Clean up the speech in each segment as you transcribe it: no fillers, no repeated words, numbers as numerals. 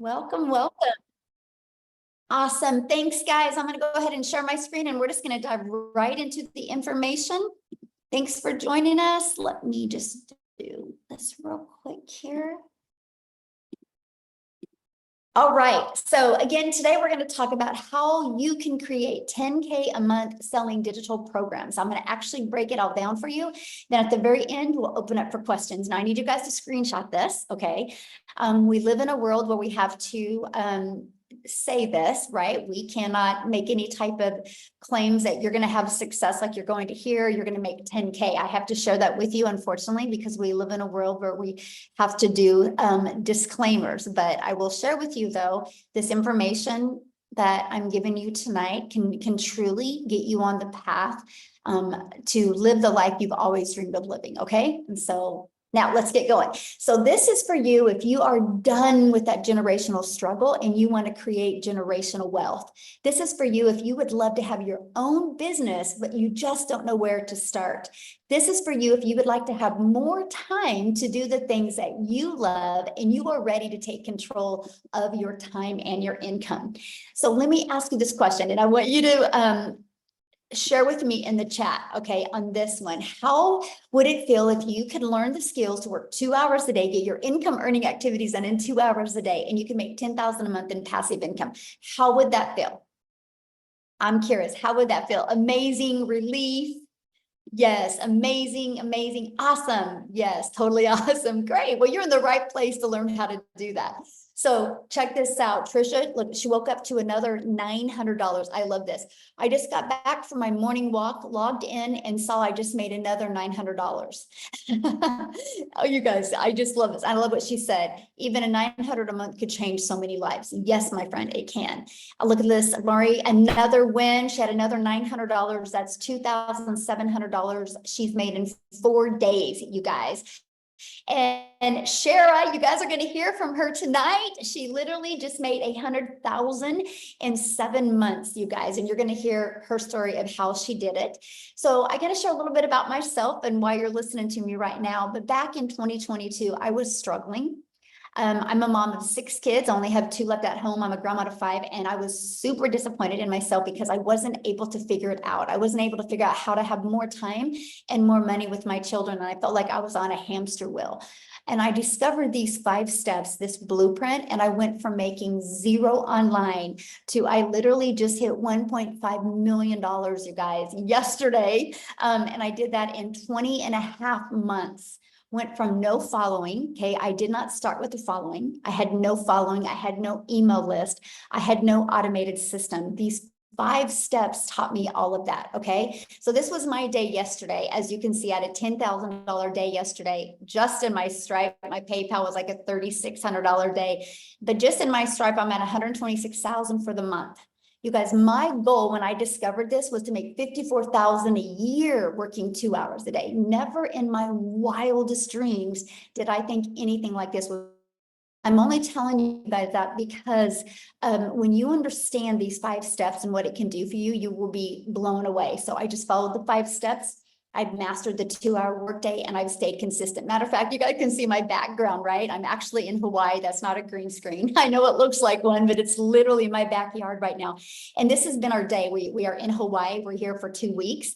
Welcome, welcome. Awesome. Thanks, guys. I'm going to go ahead and share my screen and we're just going to dive right into the information. Thanks for joining us. Let me just do this real quick here. All right. So again, today we're going to talk about how you can create 10K a month selling digital programs. I'm going to actually break it all down for you. Then at the very end, we'll open up for questions. Now I need you guys to screenshot this. Okay. We live in a world where we have to say this, right? We cannot make any type of claims that you're going to have success like you're going to hear, you're going to make 10K. I have to share that with you, unfortunately, because we live in a world where we have to do disclaimers. But I will share with you, though, this information that I'm giving you tonight can truly get you on the path to live the life you've always dreamed of living. Okay. And so now let's get going. So this is for you if you are done with that generational struggle and you want to create generational wealth. This is for you if you would love to have your own business, but you just don't know where to start. This is for you if you would like to have more time to do the things that you love and you are ready to take control of your time and your income. So let me ask you this question, and I want you to share with me in the chat, okay, on this one. How would it feel if you could learn the skills to work 2 hours a day, get your income earning activities done in 2 hours a day, and you can make 10,000 a month in passive income? How would that feel? I'm curious, how would that feel? Amazing, relief? Yes, amazing, amazing, awesome. Yes, totally awesome. Great. Well, you're in the right place to learn how to do that. So check this out. Trisha, look, she woke up to another $900. I love this. I just got back from my morning walk, logged in and saw I just made another $900. Oh, you guys, I just love this. I love what she said. Even a $900 a month could change so many lives. Yes, my friend, it can. Look at this, Mari, another win. She had another $900. That's $2,700 she's made in 4 days, you guys. And Shara, you guys are going to hear from her tonight. She literally just made 100,000 in 7 months, you guys, and you're going to hear her story of how she did it. So I got to share a little bit about myself and why you're listening to me right now. But back in 2022, I was struggling. I'm a mom of 6 kids. I only have 2 left at home. I'm a grandma of 5, and I was super disappointed in myself because I wasn't able to figure it out. I wasn't able to figure out how to have more time and more money with my children. And I felt like I was on a hamster wheel. And I discovered these 5 steps, this blueprint, and I went from making 0 online to I literally just hit $1.5 million, you guys, yesterday. And I did that in 20 and a half months. Went from no following. Okay. I did not start with the following. I had no following. I had no email list. I had no automated system. These 5 steps taught me all of that. Okay. So this was my day yesterday. As you can see, I had a $10,000 day yesterday, just in my Stripe. My PayPal was like a $3,600 day, but just in my Stripe, I'm at 126,000 for the month. You guys, my goal when I discovered this was to make 54,000 a year working 2 hours a day. Never in my wildest dreams did I think anything like this was. I'm only telling you guys that because when you understand these 5 steps and what it can do for you, you will be blown away. So I just followed the 5 steps. I've mastered the 2-hour workday and I've stayed consistent. Matter of fact, you guys can see my background, right? I'm actually in Hawaii. That's not a green screen. I know it looks like one, but it's literally my backyard right now. And this has been our day. We are in Hawaii. We're here for 2 weeks.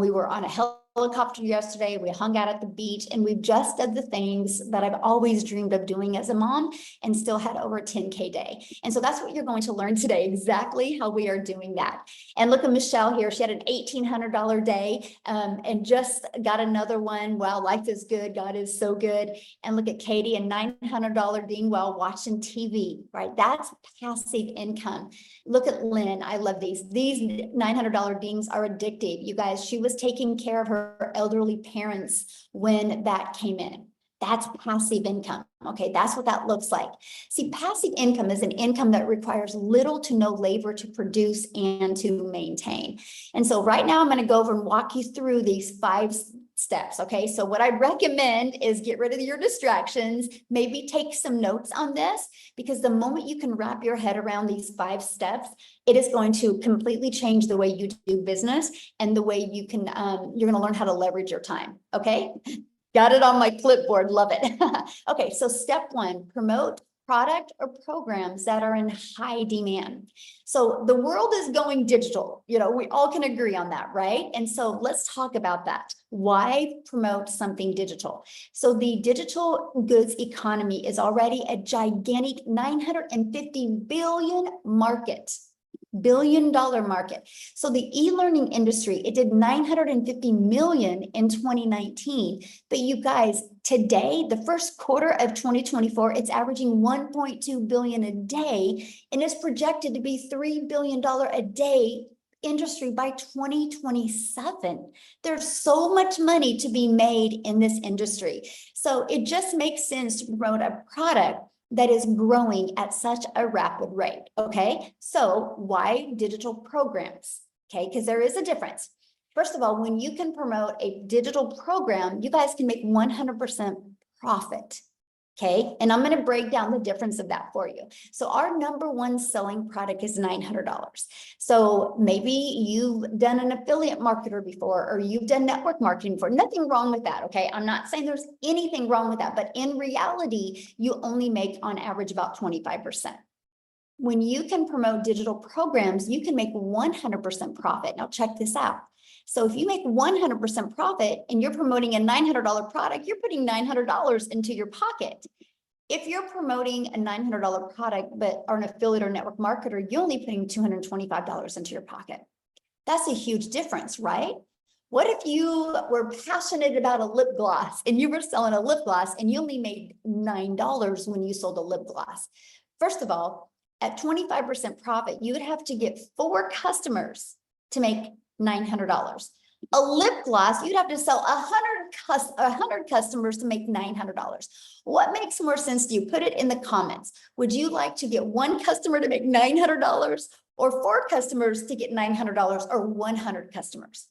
We were on a helicopter yesterday. We hung out at the beach and we've just done the things that I've always dreamed of doing as a mom and still had over a 10K day. And so that's what you're going to learn today, exactly how we are doing that. And look at Michelle here. She had an $1,800 day and just got another one. Wow, life is good. God is so good. And look at Katie, a $900 ding while watching TV, right? That's passive income. Look at Lynn. I love these. These $900 dings are addictive. You guys, she was taking care of her elderly parents when that came in. That's passive income. Okay, that's what that looks like. See, passive income is an income that requires little to no labor to produce and to maintain. And so right now I'm going to go over and walk you through these 5 steps. Okay, so what I recommend is get rid of your distractions, maybe take some notes on this, because the moment you can wrap your head around these 5 steps, it is going to completely change the way you do business and the way you can, you're going to learn how to leverage your time. Okay. Got it on my clipboard. Love it. Okay. So step 1, promote product or programs that are in high demand. So the world is going digital. You know, we all can agree on that, right? And so let's talk about that. Why promote something digital? So the digital goods economy is already a gigantic 950 billion market. Billion-dollar market. So the e-learning industry, it did 950 million in 2019. But you guys, today, the first quarter of 2024, it's averaging 1.2 billion a day, and it's projected to be $3 billion a day industry by 2027. There's so much money to be made in this industry. So it just makes sense to promote a product that is growing at such a rapid rate, okay? So why digital programs, okay? Because there is a difference. First of all, when you can promote a digital program, you guys can make 100% profit, okay? And I'm gonna break down the difference of that for you. So our number one selling product is $900. So maybe you've done an affiliate marketer before, or you've done network marketing before. Nothing wrong with that, okay? I'm not saying there's anything wrong with that, but in reality, you only make on average about 25%. When you can promote digital programs, you can make 100% profit. Now check this out. So if you make 100% profit and you're promoting a $900 product, you're putting $900 into your pocket. If you're promoting a $900 product, but are an affiliate or network marketer, you're only putting $225 into your pocket. That's a huge difference, right? What if you were passionate about a lip gloss and you were selling a lip gloss and you only made $9 when you sold a lip gloss? First of all, at 25% profit, you would have to get 4 customers to make $900. A lip gloss, you'd have to sell 100 customers to make $900. What makes more sense to you? Put it in the comments. Would you like to get 1 customer to make $900, or 4 customers to get $900, or 100 customers?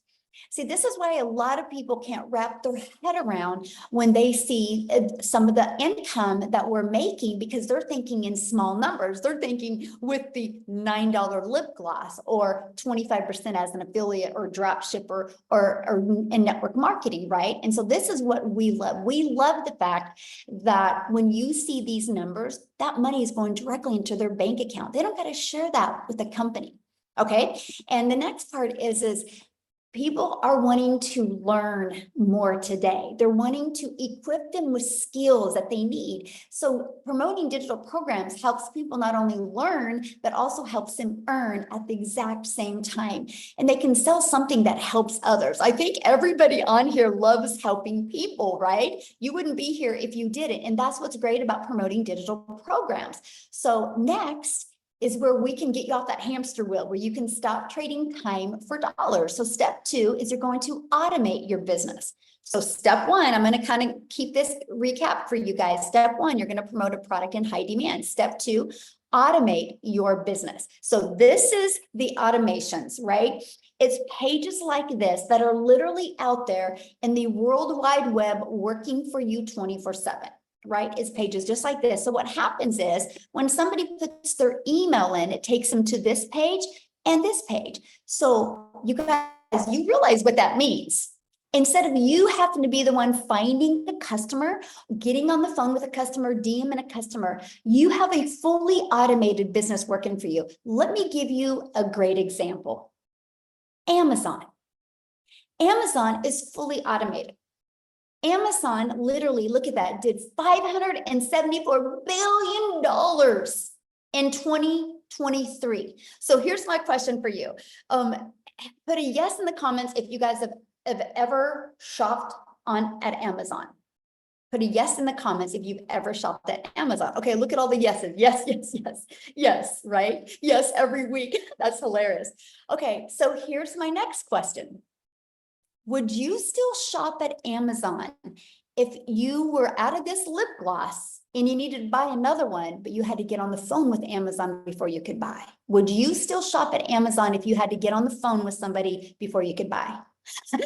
See, this is why a lot of people can't wrap their head around when they see some of the income that we're making, because they're thinking in small numbers. They're thinking with the $9 lip gloss, or 25% as an affiliate or drop shipper, or in network marketing, right? And so this is what we love. We love the fact that when you see these numbers, that money is going directly into their bank account. They don't got to share that with the company, okay? And the next part is people are wanting to learn more today. They're wanting to equip them with skills that they need. So promoting digital programs helps people not only learn, but also helps them earn at the exact same time. And they can sell something that helps others. I think everybody on here loves helping people, right? You wouldn't be here if you didn't. And that's what's great about promoting digital programs. So next is where we can get you off that hamster wheel, where you can stop trading time for dollars. So step 2 is you're going to automate your business. So step 1, I'm going to kind of keep this recap for you guys. Step 1, you're going to promote a product in high demand. Step 2, automate your business. So this is the automations, right? It's pages like this that are literally out there in the World Wide Web working for you 24/7. Right? It's pages just like this. So what happens is when somebody puts their email in, it takes them to this page and this page. So you guys, you realize what that means. Instead of you having to be the one finding the customer, getting on the phone with a customer, DMing a customer, you have a fully automated business working for you. Let me give you a great example. Amazon. Amazon is fully automated. Amazon literally, look at that, did $574 billion in 2023. So here's my question for you. Put a yes in the comments if you guys have ever shopped at Amazon. Put a yes in the comments if you've ever shopped at Amazon. Okay, look at all the yeses. Yes, yes, yes, yes, right? Yes, every week. That's hilarious. Okay, so here's my next question. Would you still shop at Amazon if you were out of this lip gloss and you needed to buy another one, but you had to get on the phone with Amazon before you could buy? Would you still shop at Amazon if you had to get on the phone with somebody before you could buy?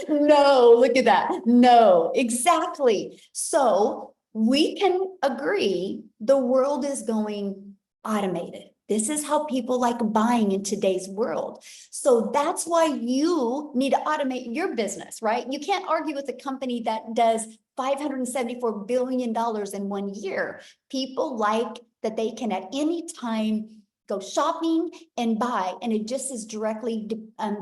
No, look at that. No, exactly. So we can agree the world is going automated. This is how people like buying in today's world. So that's why you need to automate your business, right? You can't argue with a company that does $574 billion in 1 year. People like that they can at any time go shopping and buy, and it just is directly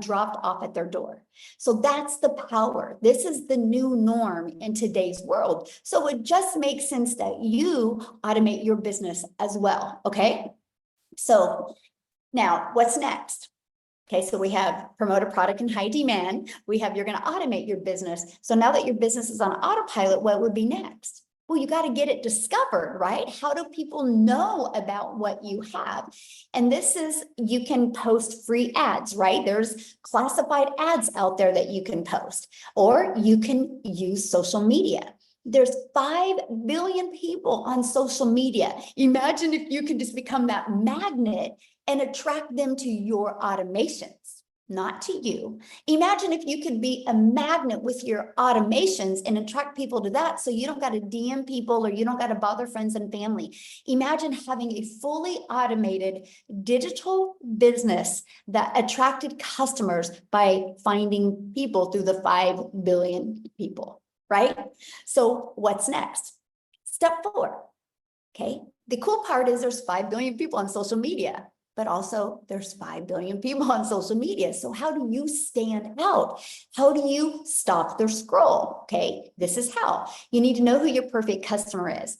dropped off at their door. So that's the power. This is the new norm in today's world. So it just makes sense that you automate your business as well, okay? So now what's next? Okay, so we have promote a product in high demand. We have you're going to automate your business. So now that your business is on autopilot, what would be next? Well, you got to get it discovered, right? How do people know about what you have? And this is, you can post free ads, right? There's classified ads out there that you can post, or you can use social media. There's 5 billion people on social media. Imagine if you could just become that magnet and attract them to your automations, not to you. Imagine if you could be a magnet with your automations and attract people to that, so you don't got to DM people or you don't got to bother friends and family. Imagine having a fully automated digital business that attracted customers by finding people through the 5 billion people, right? So what's next? Step 4, okay? The cool part is there's 5 billion people on social media, but also there's 5 billion people on social media. So how do you stand out? How do you stop their scroll? Okay, this is how. You need to know who your perfect customer is.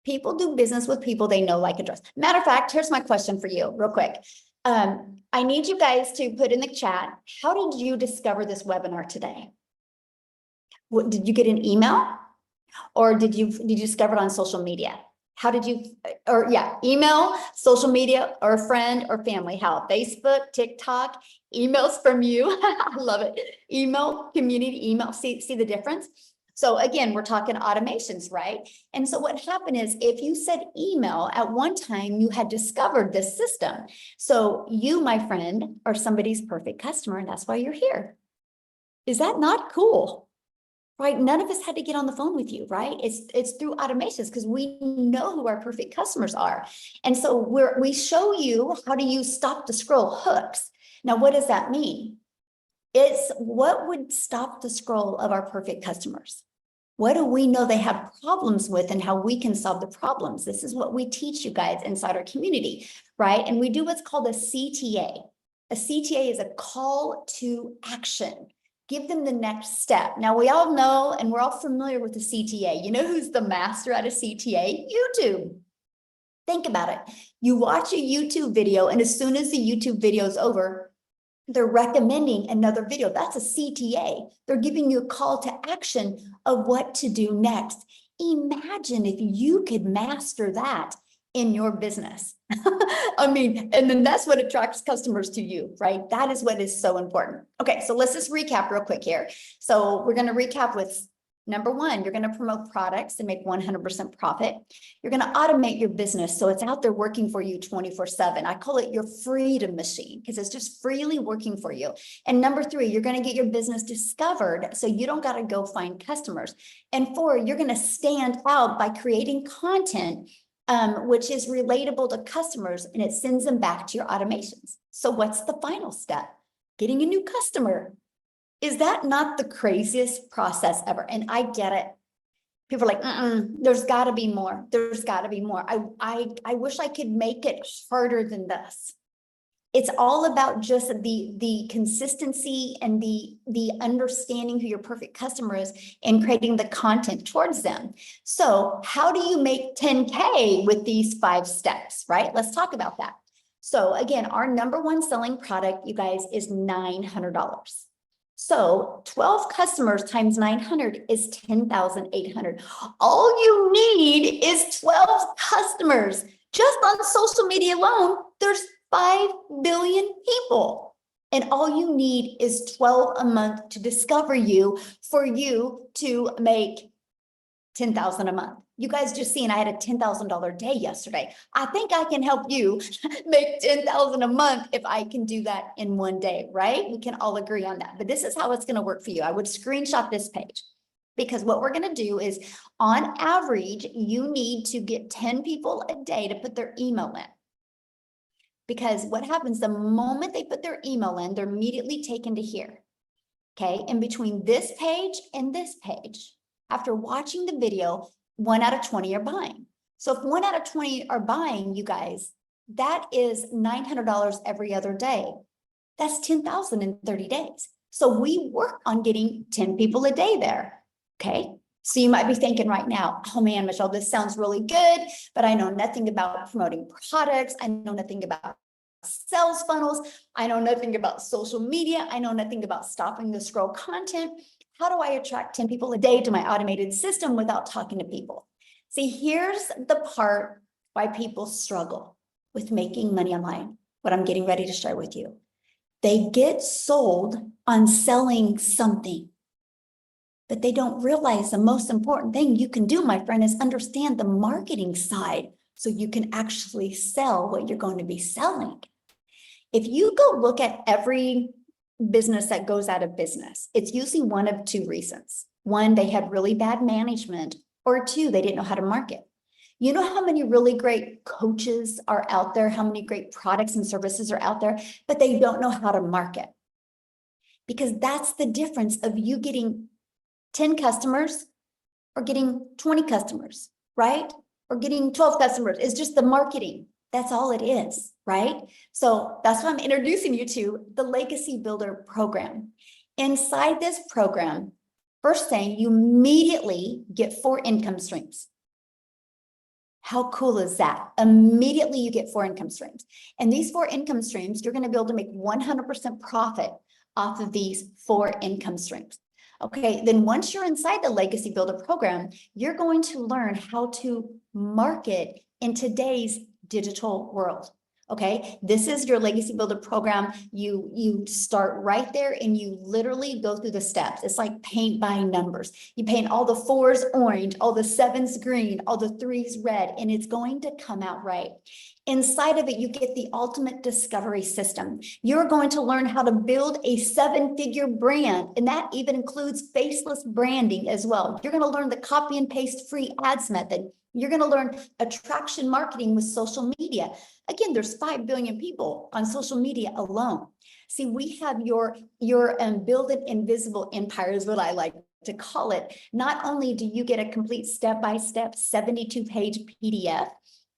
People do business with people they know, like, and trust. Matter of fact, here's my question for you real quick. I need you guys to put in the chat, how did you discover this webinar today? What, did you get an email? Or did you discover it on social media? How did you, or yeah, email, social media, or a friend or family? How? Facebook, TikTok, emails from you. I love it. Email, community email. See the difference? So again, we're talking automations, right? And so what happened is, if you said email, at one time you had discovered this system. So you, my friend, are somebody's perfect customer, and that's why you're here. Is that not cool? Right? None of us had to get on the phone with you, right? It's through automations, because we know who our perfect customers are. And so we show you how to use stop the scroll hooks. Now, what does that mean? It's what would stop the scroll of our perfect customers. What do we know they have problems with, and how we can solve the problems? This is what we teach you guys inside our community, right? And we do what's called a CTA. A CTA is a call to action. Give them the next step. Now, we all know, and we're all familiar with the CTA. You know who's the master at a CTA? YouTube. Think about it. You watch a YouTube video, and as soon as the YouTube video is over, they're recommending another video. That's a CTA. They're giving you a call to action of what to do next. Imagine if you could master that in your business. I mean, and then that's what attracts customers to you, right? That is what is so important. Okay, so let's just recap real quick here. So we're going to recap with number 1, you're going to promote products and make 100% profit. You're going to automate your business so it's out there working for you 24/7. I call it your freedom machine, because it's just freely working for you. And number 3, you're going to get your business discovered so you don't got to go find customers. And 4, you're going to stand out by creating content which is relatable to customers, and it sends them back to your automations. So what's the final step? Getting a new customer. Is that not the craziest process ever? And I get it. People are like, there's got to be more. There's got to be more. I wish I could make it harder than this. It's all about just the consistency and the understanding who your perfect customer is and creating the content towards them. So how do you make 10K with these 5 steps, right? Let's talk about that. So again, our number 1 selling product, you guys, is $900. So 12 customers times 900 is 10,800. All you need is 12 customers. Just on social media alone, there's 5 billion people. And all you need is 12 a month to discover you, for you to make 10,000 a month. You guys just seen I had a $10,000 day yesterday. I think I can help you make 10,000 a month if I can do that in one day, right? We can all agree on that. But this is how it's going to work for you. I would screenshot this page, because what we're going to do is, on average, you need to get 10 people a day to put their email in. Because what happens the moment they put their email in, they're immediately taken to here. Okay, in between this page and this page, after watching the video, 1 out of 20 are buying. So if 1 out of 20 are buying, you guys, that is $900 every other day. That's 10,000 in 30 days. So we work on getting 10 people a day there. Okay. So you might be thinking right now, oh man, Michelle, this sounds really good, but I know nothing about promoting products. I know nothing about sales funnels. I know nothing about social media. I know nothing about stopping the scroll content. How do I attract 10 people a day to my automated system without talking to people? See, here's the part why people struggle with making money online, what I'm getting ready to share with you. They get sold on selling something, but they don't realize the most important thing you can do, my friend, is understand the marketing side so you can actually sell what you're going to be selling. If you go look at every business that goes out of business, it's usually one of two reasons. One, they had really bad management, or two, they didn't know how to market. You know how many really great coaches are out there, how many great products and services are out there, but they don't know how to market. Because that's the difference of you getting 10 customers or getting 20 customers, right? Or getting 12 customers. It's just the marketing. That's all it is, right? So that's why I'm introducing you to the Legacy Builder program. Inside this program, first thing, you immediately get 4 income streams. How cool is that? Immediately you get 4 income streams. And these 4 income streams, you're going to be able to make 100% profit off of these 4 income streams. Okay, then once you're inside the Legacy Builder program, you're going to learn how to market in today's digital world. Okay, this is your Legacy Builder program. You start right there and you literally go through the steps. It's like paint by numbers. You paint all the 4s orange, all the 7s green, all the 3s red, and it's going to come out right. Inside of it, you get the ultimate discovery system. You're going to learn how to build a 7-figure brand, and that even includes faceless branding as well. You're going to learn the copy and paste free ads method. You're going to learn attraction marketing with social media. Again, there's 5 billion people on social media alone. See, we have your build an invisible empire is what I like to call it. Not only do you get a complete step-by-step 72-page PDF,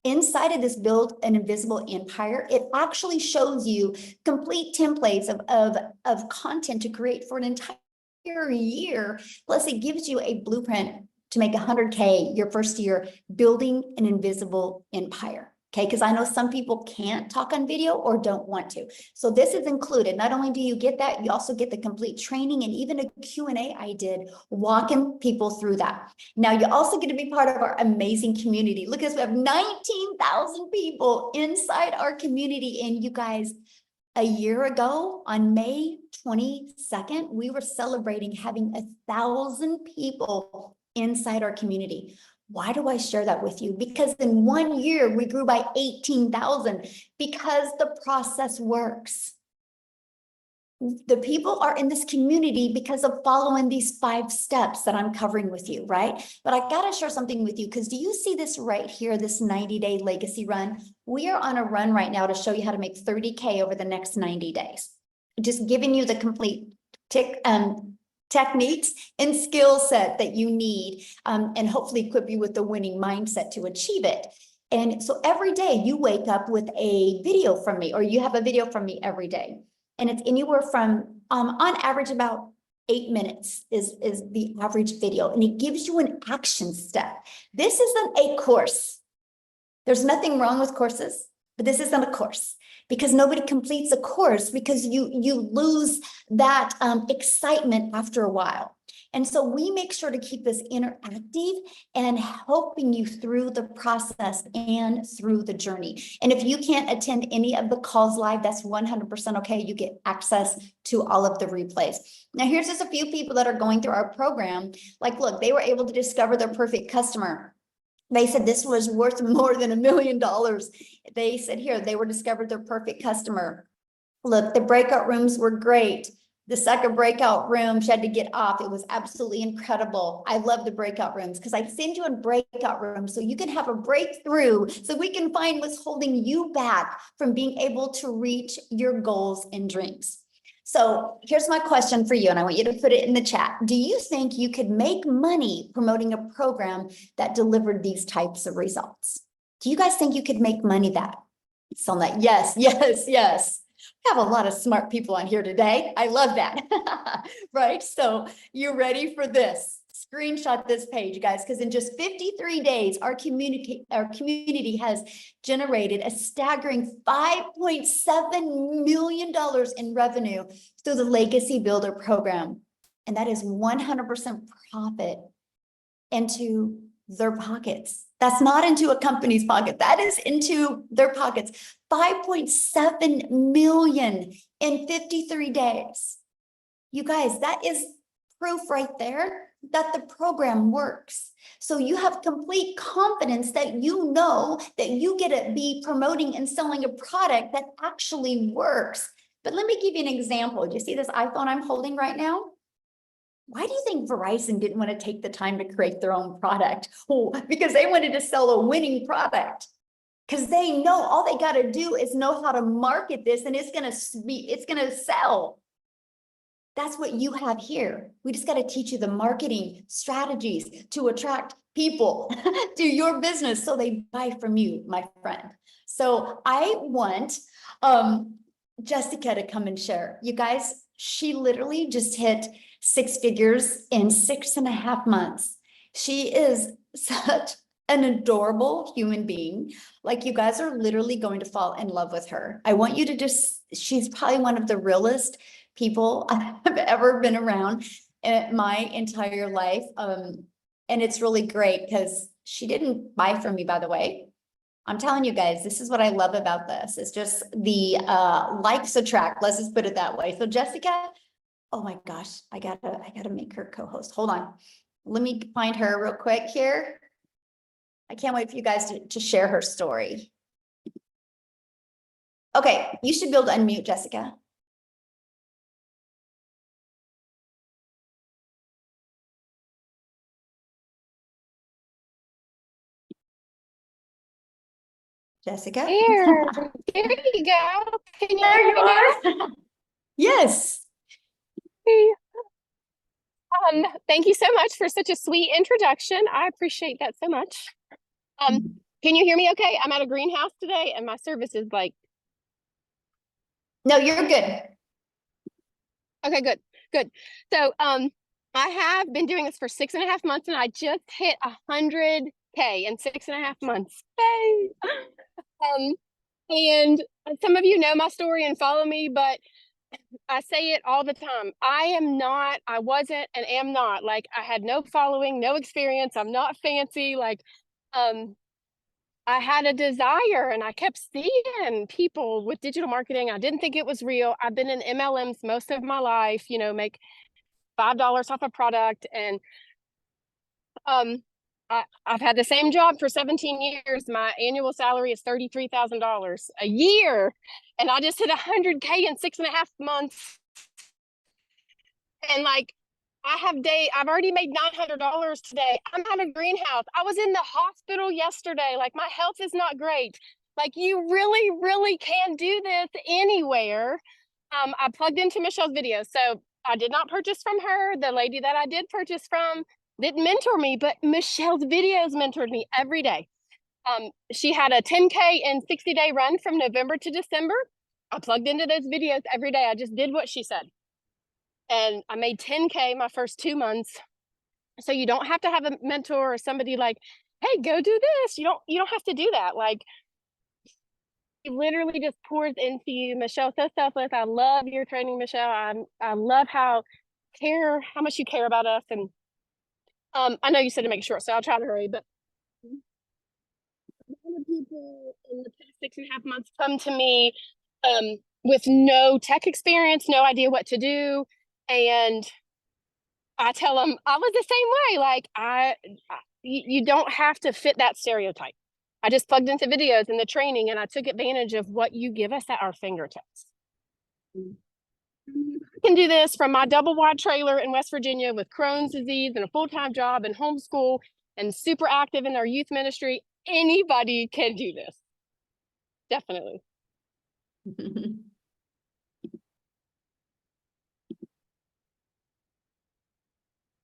inside of this Build an Invisible Empire, it actually shows you complete templates of content to create for an entire year. Plus, it gives you a blueprint to make 100K your first year building an invisible empire. Okay, because I know some people can't talk on video or don't want to. So this is included. Not only do you get that, you also get the complete training and even a Q&A I did walking people through that. Now, you also get to be part of our amazing community. Look at this, we have 19,000 people inside our community. And you guys, a year ago on May 22nd, we were celebrating having 1,000 people inside our community. Why do I share that with you? Because in 1 year, we grew by 18,000 because the process works. The people are in this community because of following these 5 steps that I'm covering with you, right? But I got to share something with you because do you see this right here, this 90-day legacy run? We are on a run right now to show you how to make 30K over the next 90 days. Just giving you the complete techniques and skill set that you need and hopefully equip you with the winning mindset to achieve it. And so every day you wake up with a video from me, or you have a video from me every day. And it's anywhere from, on average, about 8 minutes is the average video. And it gives you an action step. This isn't a course. There's nothing wrong with courses, but this isn't a course. Because nobody completes a course because you lose that excitement after a while. And so we make sure to keep this interactive and helping you through the process and through the journey. And if you can't attend any of the calls live, that's 100% okay. You get access to all of the replays. Now, here's just a few people that are going through our program. Like, look, they were able to discover their perfect customer. They said this was worth more than $1 million. They said here, they were discovered their perfect customer. Look, the breakout rooms were great. The second breakout room, she had to get off. It was absolutely incredible. I love the breakout rooms because I send you in breakout rooms so you can have a breakthrough so we can find what's holding you back from being able to reach your goals and dreams. So here's my question for you, and I want you to put it in the chat. Do you think you could make money promoting a program that delivered these types of results? Do you guys think you could make money that? So I'm like, yes, yes, yes. We have a lot of smart people on here today. I love that. Right? So you ready for this? Screenshot this page, guys, because in just 53 days, our community has generated a staggering $5.7 million in revenue through the Legacy Builder program. And that is 100% profit into their pockets. That's not into a company's pocket. That is into their pockets. 5.7 million in 53 days. You guys, that is proof right there that the program works. So you have complete confidence that you know that you get to be promoting and selling a product that actually works. But let me give you an example. Do you see this iPhone I'm holding right now? Why do you think Verizon didn't want to take the time to create their own product? Oh, because they wanted to sell a winning product. Because they know all they got to do is know how to market this, and it's gonna sell. That's what you have here. We just got to teach you the marketing strategies to attract people to your business so they buy from you, my friend. So I want Jessica to come and share. You guys, she literally just hit 6 figures in 6.5 months. She is such an adorable human being. Like, you guys are literally going to fall in love with her. I want you to just, she's probably one of the realest people I've ever been around in my entire life. And it's really great because she didn't buy from me, by the way. I'm telling you guys, this is what I love about this. It's just the likes attract. Let's just put it that way. So Jessica, oh my gosh, I gotta make her co-host. Hold on. Let me find her real quick here. I can't wait for you guys to share her story. Okay, you should be able to unmute, Jessica. Jessica? There you go. Can you There hear you me now? are. Yes. Hey. Thank you so much for such a sweet introduction. I appreciate that so much. Can you hear me okay? I'm at a greenhouse today and my service is like, No, you're good. okay, good. So, I have been doing this for 6.5 months and I just hit 100K in 6.5 months. Yay! And some of you know my story and follow me, but I say it all the time. I wasn't and am not. Like, I had no following, no experience. I'm not fancy. Like, I had a desire and I kept seeing people with digital marketing. I didn't think it was real. I've been in MLMs most of my life, make $5 off a product. And I've had the same job for 17 years. My annual salary is $33,000 a year. And I just hit 100K in 6.5 months. And like, I've already made $900 today. I'm at a greenhouse. I was in the hospital yesterday. Like, my health is not great. Like, you really, really can do this anywhere. I plugged into Michelle's video. So I did not purchase from her. The lady that I did purchase from didn't mentor me, but Michelle's videos mentored me every day. She had a 10K and 60-day run from November to December. I plugged into those videos every day. I just did what she said. And I made 10K my first 2 months. So you don't have to have a mentor or somebody like, hey, go do this. You don't have to do that. Like, it literally just pours into you. Michelle's so selfless. I love your training, Michelle. I love how much you care about us. And I know you said to make it short, so I'll try to hurry, but a lot of people in the past 6.5 months come to me with no tech experience, no idea what to do. And I tell them I was the same way. Like, you don't have to fit that stereotype. I just plugged into videos and the training and I took advantage of what you give us at our fingertips. I can do this from my double wide trailer in West Virginia with Crohn's disease and a full-time job and homeschool and super active in our youth ministry. Anybody can do this. Definitely.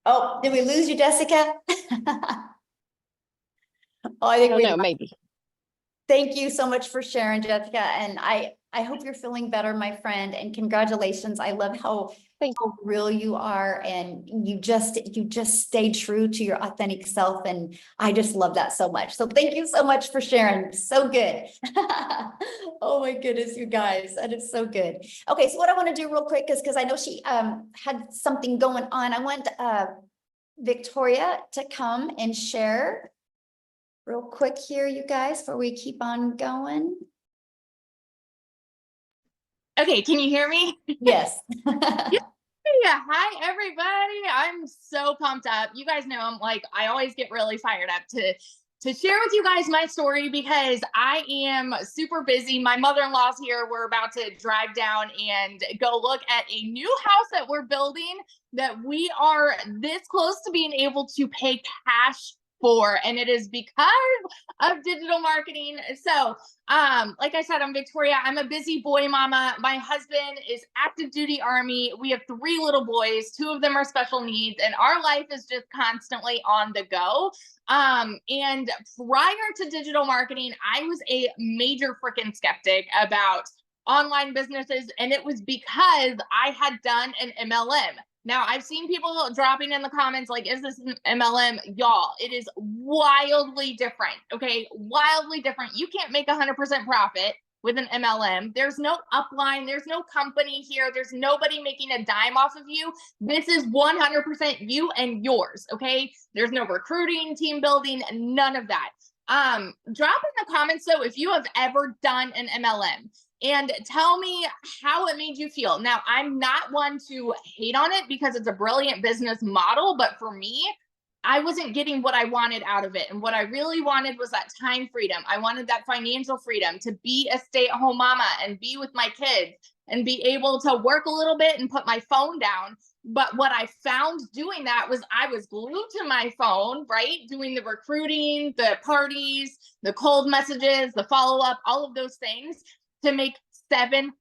Oh, did we lose you, Jessica? Oh, I I think don't we know, maybe. Thank you so much for sharing, Jessica. And I hope you're feeling better, my friend, and congratulations. I love Thank how real you are, and you just stay true to your authentic self. And I just love that so much. So thank you so much for sharing. So good. Oh my goodness, you guys, that is so good. Okay, so what I want to do real quick is because I know she had something going on. I want Victoria to come and share real quick here, you guys, before we keep on going. Okay, can you hear me? Yes. Yeah, hi everybody. I'm so pumped up. You guys know I always get really fired up to share with you guys my story because I am super busy. My mother-in-law's here. We're about to drive down and go look at a new house that we're building that we are this close to being able to pay cash for, and it is because of digital marketing. So like I said, I'm Victoria. I'm a busy boy mama. My husband is active duty Army. We have 3 little boys. 2 of them are special needs, and our life is just constantly on the go. And prior to digital marketing, I was a major freaking skeptic about online businesses, and it was because I had done an MLM. Now, I've seen people dropping in the comments like, is this an MLM? Y'all, it is wildly different, okay? Wildly different. You can't make 100% profit with an MLM. There's no upline. There's no company here. There's nobody making a dime off of you. This is 100% you and yours, okay? There's no recruiting, team building, none of that. Drop in the comments, though, if you have ever done an MLM. And tell me how it made you feel. Now, I'm not one to hate on it because it's a brilliant business model, but for me, I wasn't getting what I wanted out of it. And what I really wanted was that time freedom. I wanted that financial freedom to be a stay-at-home mama and be with my kids and be able to work a little bit and put my phone down. But what I found doing that was I was glued to my phone, right? Doing the recruiting, the parties, the cold messages, the follow-up, all of those things to make $7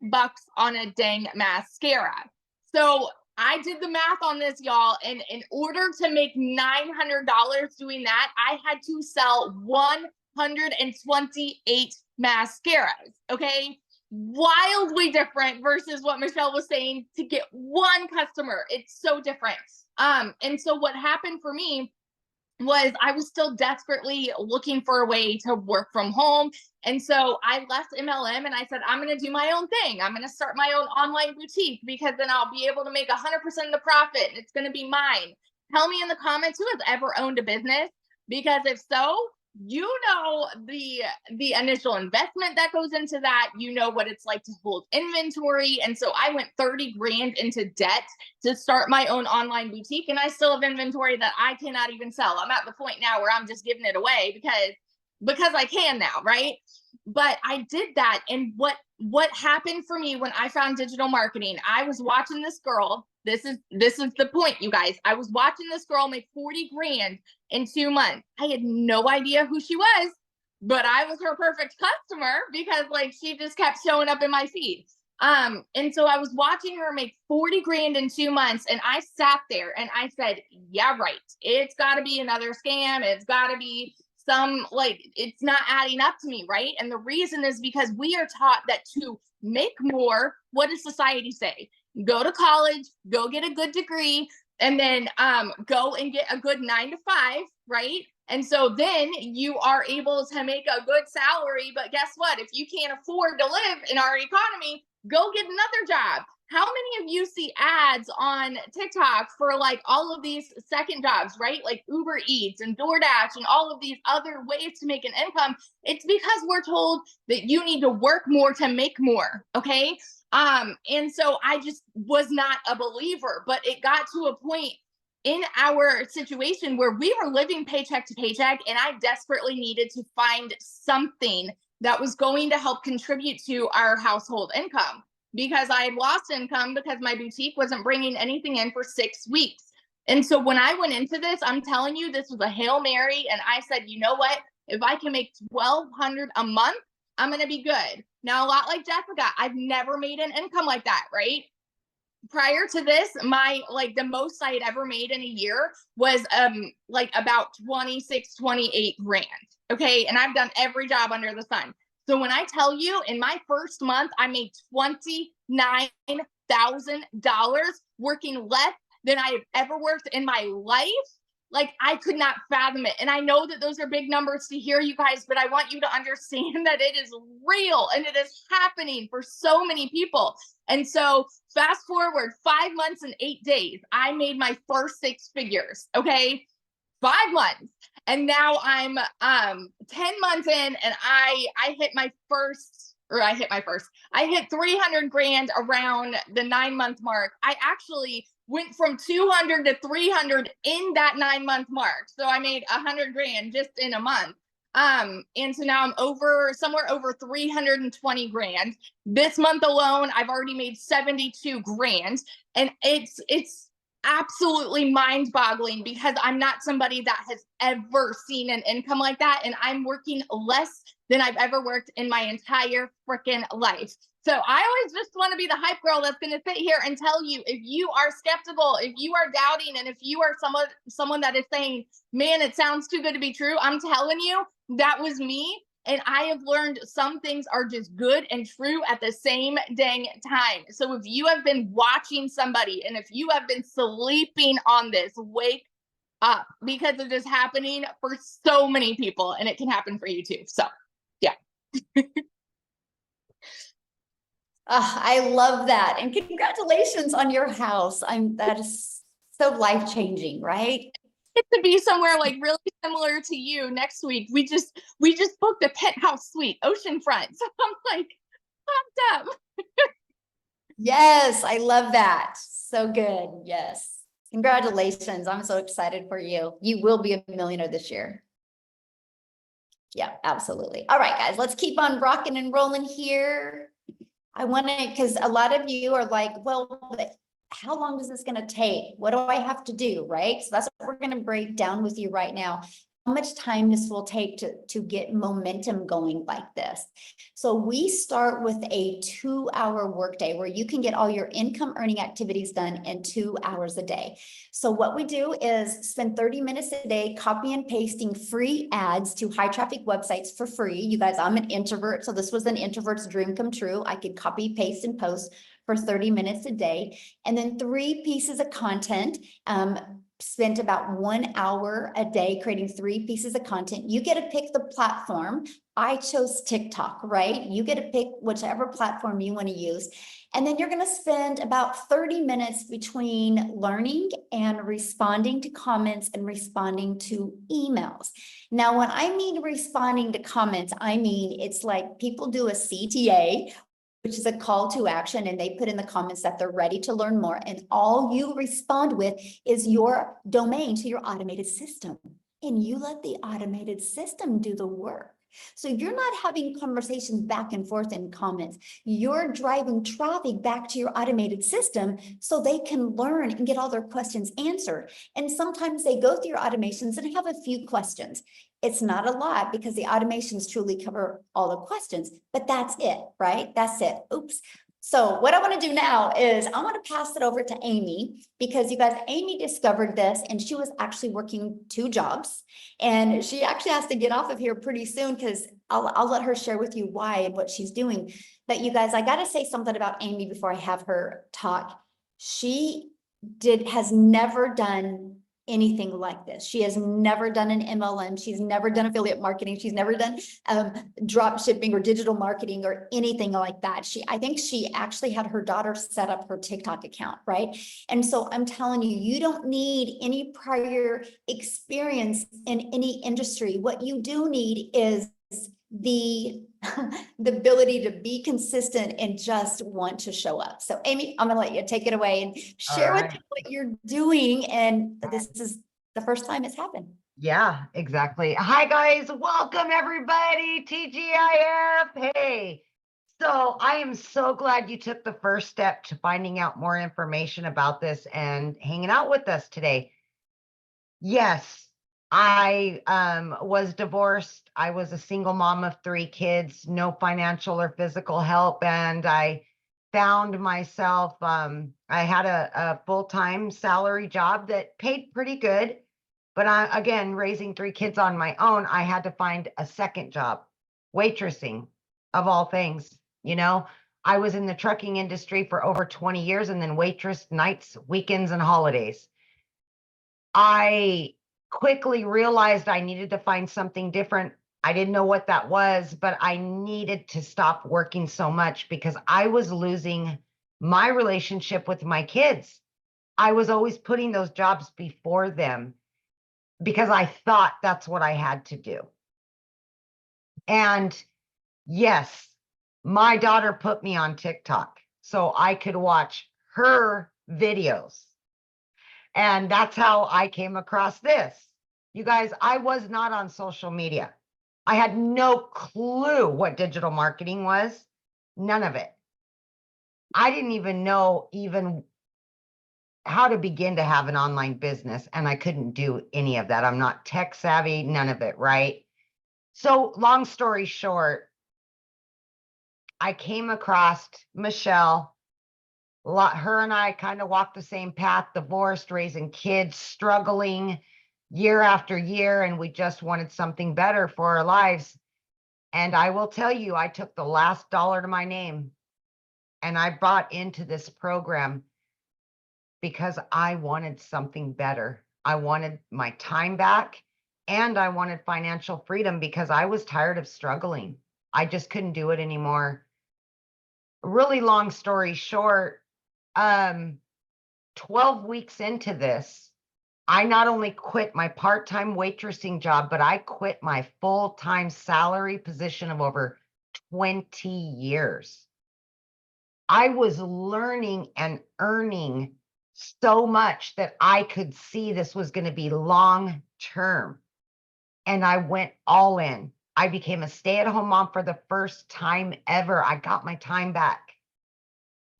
on a dang mascara. So I did the math on this, y'all. And in order to make $900 doing that, I had to sell 128 mascaras. Okay. Wildly different versus what Michelle was saying to get one customer. It's so different. And so what happened for me was I was still desperately looking for a way to work from home. And so I left MLM and I said, I'm going to do my own thing. I'm going to start my own online boutique because then I'll be able to make 100% of the profit and it's going to be mine. Tell me in the comments who has ever owned a business, because if so, you know the initial investment that goes into that. You know what it's like to hold inventory. And so I went 30 grand into debt to start my own online boutique, and I still have inventory that I cannot even sell. I'm at the point now where I'm just giving it away because I can now, right? But I did that. And what happened for me when I found digital marketing, I was watching this girl. This is the point, you guys. I was watching this girl make 40 grand in 2 months. I had no idea who she was, but I was her perfect customer because she just kept showing up in my feed. And so I was watching her make 40 grand in 2 months, and I sat there and I said, yeah, right. It's got to be another scam. It's got to be it's not adding up to me, right? And the reason is because we are taught that to make more, what does society say? Go to college, go get a good degree, and then go and get a good 9 to 5, right? And so then you are able to make a good salary. But guess what? If you can't afford to live in our economy, go get another job. How many of you see ads on TikTok for all of these second jobs, right? Like Uber Eats and DoorDash and all of these other ways to make an income. It's because we're told that you need to work more to make more. Okay. And so I just was not a believer, but it got to a point in our situation where we were living paycheck to paycheck, and I desperately needed to find something that was going to help contribute to our household income, because I had lost income because my boutique wasn't bringing anything in for 6 weeks. And so when I went into this, I'm telling you, this was a Hail Mary. And I said, you know what? If I can make $1,200 a month, I'm going to be good. Now, a lot like Jessica, I've never made an income like that, right? prior to this, like the most I had ever made in a year was like about 26, 28 grand. Okay. And I've done every job under the sun. So when I tell you in my first month, I made $29,000 working less than I have ever worked in my life. Like I could not fathom it. And I know that those are big numbers to hear, you guys, but I want you to understand that it is real and it is happening for so many people. And so fast forward 5 months and 8 days, I made my first 6 figures. Okay. 5 months. And now I'm 10 months in and I hit my first, I hit 300 grand around the 9-month mark. I actually went from 200 to 300 in that 9-month mark. So I made 100 grand just in a month. And so now I'm somewhere over 320 grand. This month alone, I've already made 72 grand. And it's absolutely mind-boggling because I'm not somebody that has ever seen an income like that. And I'm working less than I've ever worked in my entire freaking life. So I always just want to be the hype girl that's going to sit here and tell you, if you are skeptical, if you are doubting, and if you are someone that is saying, man, it sounds too good to be true, I'm telling you, that was me. And I have learned some things are just good and true at the same dang time. So if you have been watching somebody and if you have been sleeping on this, wake up, because it is happening for so many people and it can happen for you too. So yeah. I love that. And congratulations on your house. That is so life-changing, right? Get to be somewhere like really similar to you next week. We just booked a penthouse suite, oceanfront. So I'm like pumped up. Yes, I love that. So good. Yes. Congratulations. I'm so excited for you. You will be a millionaire this year. Yeah, absolutely. All right, guys, let's keep on rocking and rolling here. I want to, because a lot of you are like, well, but how long is this going to take? What do I have to do? Right. So that's what we're going to break down with you right now. How much time this will take to get momentum going like this. So we start with a 2-hour workday where you can get all your income earning activities done in 2 hours a day. So what we do is spend 30 minutes a day copy and pasting free ads to high traffic websites for free. You guys, I'm an introvert, so this was an introvert's dream come true. I could copy, paste, and post for 30 minutes a day. And then 3 pieces of content, spent about 1 hour a day creating 3 pieces of content. You get to pick the platform. I chose TikTok, right? You get to pick whichever platform you want to use. And then you're going to spend about 30 minutes between learning and responding to comments and responding to emails. Now, when I mean responding to comments, I mean, it's like people do a CTA, which is a call to action, and they put in the comments that they're ready to learn more. And all you respond with is your domain to your automated system. And you let the automated system do the work. So you're not having conversations back and forth in comments. You're driving traffic back to your automated system so they can learn and get all their questions answered. And sometimes they go through your automations and have a few questions. It's not a lot because the automations truly cover all the questions, but that's it, right? That's it. Oops. So what I want to do now is I want to pass it over to Amy, because you guys, Amy discovered this and she was actually working 2 jobs, and she actually has to get off of here pretty soon because I'll let her share with you why and what she's doing. But you guys, I got to say something about Amy before I have her talk. She has never done anything like this. She has never done an MLM. She's never done affiliate marketing. She's never done drop shipping or digital marketing or anything like that. I think she actually had her daughter set up her TikTok account, right? And so I'm telling you, you don't need any prior experience in any industry. What you do need is the ability to be consistent and just want to show up. So Amy, I'm gonna let you take it away and share with me what you're doing. And this is the first time it's happened. Yeah, exactly. Hi guys, welcome everybody, TGIF. Hey, so I am so glad you took the first step to finding out more information about this and hanging out with us today. Yes, I was divorced. I was a single mom of 3 kids, no financial or physical help. And I found myself, I had a full-time salary job that paid pretty good. But again, raising 3 kids on my own, I had to find a second job, waitressing of all things. I was in the trucking industry for over 20 years and then waitress nights, weekends, and holidays. I quickly realized I needed to find something different. I didn't know what that was, but I needed to stop working so much because I was losing my relationship with my kids. I was always putting those jobs before them because I thought that's what I had to do. And yes, my daughter put me on TikTok so I could watch her videos. And that's how I came across this. You guys, I was not on social media. I had no clue what digital marketing was. None of it. I didn't even know how to begin to have an online business, and I couldn't do any of that. I'm not tech savvy, none of it, right? So long story short, I came across Michelle. Her and I kind of walked the same path, divorced, raising kids, struggling year after year, and we just wanted something better for our lives. And I will tell you, I took the last dollar to my name and I bought into this program because I wanted something better. I wanted my time back and I wanted financial freedom because I was tired of struggling. I just couldn't do it anymore. Really long story short, 12 weeks into this, I not only quit my part-time waitressing job, but I quit my full-time salary position of over 20 years. I was learning and earning so much that I could see this was going to be long term. And I went all in. I became a stay-at-home mom for the first time ever. I got my time back.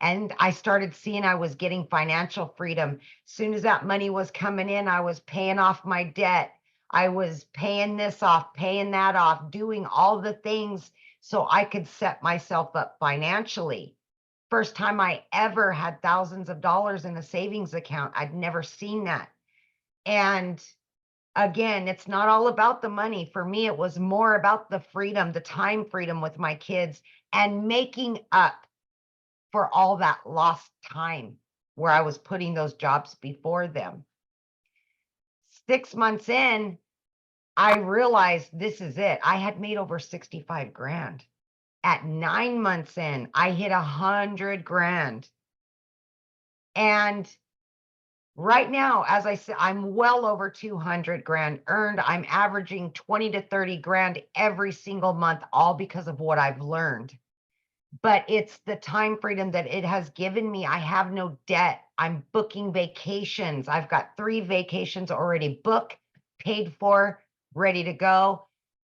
And I started seeing I was getting financial freedom. As soon as that money was coming in, I was paying off my debt. I was paying this off, paying that off, doing all the things so I could set myself up financially. First time I ever had thousands of dollars in a savings account. I'd never seen that. And again, it's not all about the money. For me, it was more about the freedom, the time freedom with my kids and making up for all that lost time where I was putting those jobs before them. 6 months in, I realized this is it. I had made over 65 grand. At 9 months in, I hit 100 grand. And right now, as I said, I'm well over 200 grand earned. I'm averaging 20 to 30 grand every single month, all because of what I've learned. But it's the time freedom that it has given me. I have no debt. I'm booking vacations. I've got 3 vacations already booked, paid for, ready to go.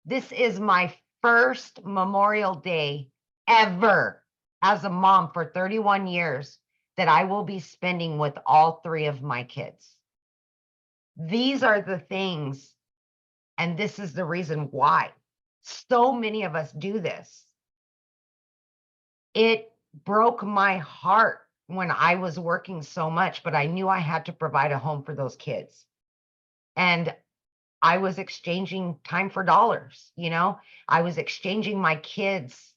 This is my first Memorial Day ever as a mom for 31 years that I will be spending with all 3 of my kids. These are the things, and this is the reason why so many of us do this. It broke my heart when I was working so much, but I knew I had to provide a home for those kids. And I was exchanging time for dollars, I was exchanging my kids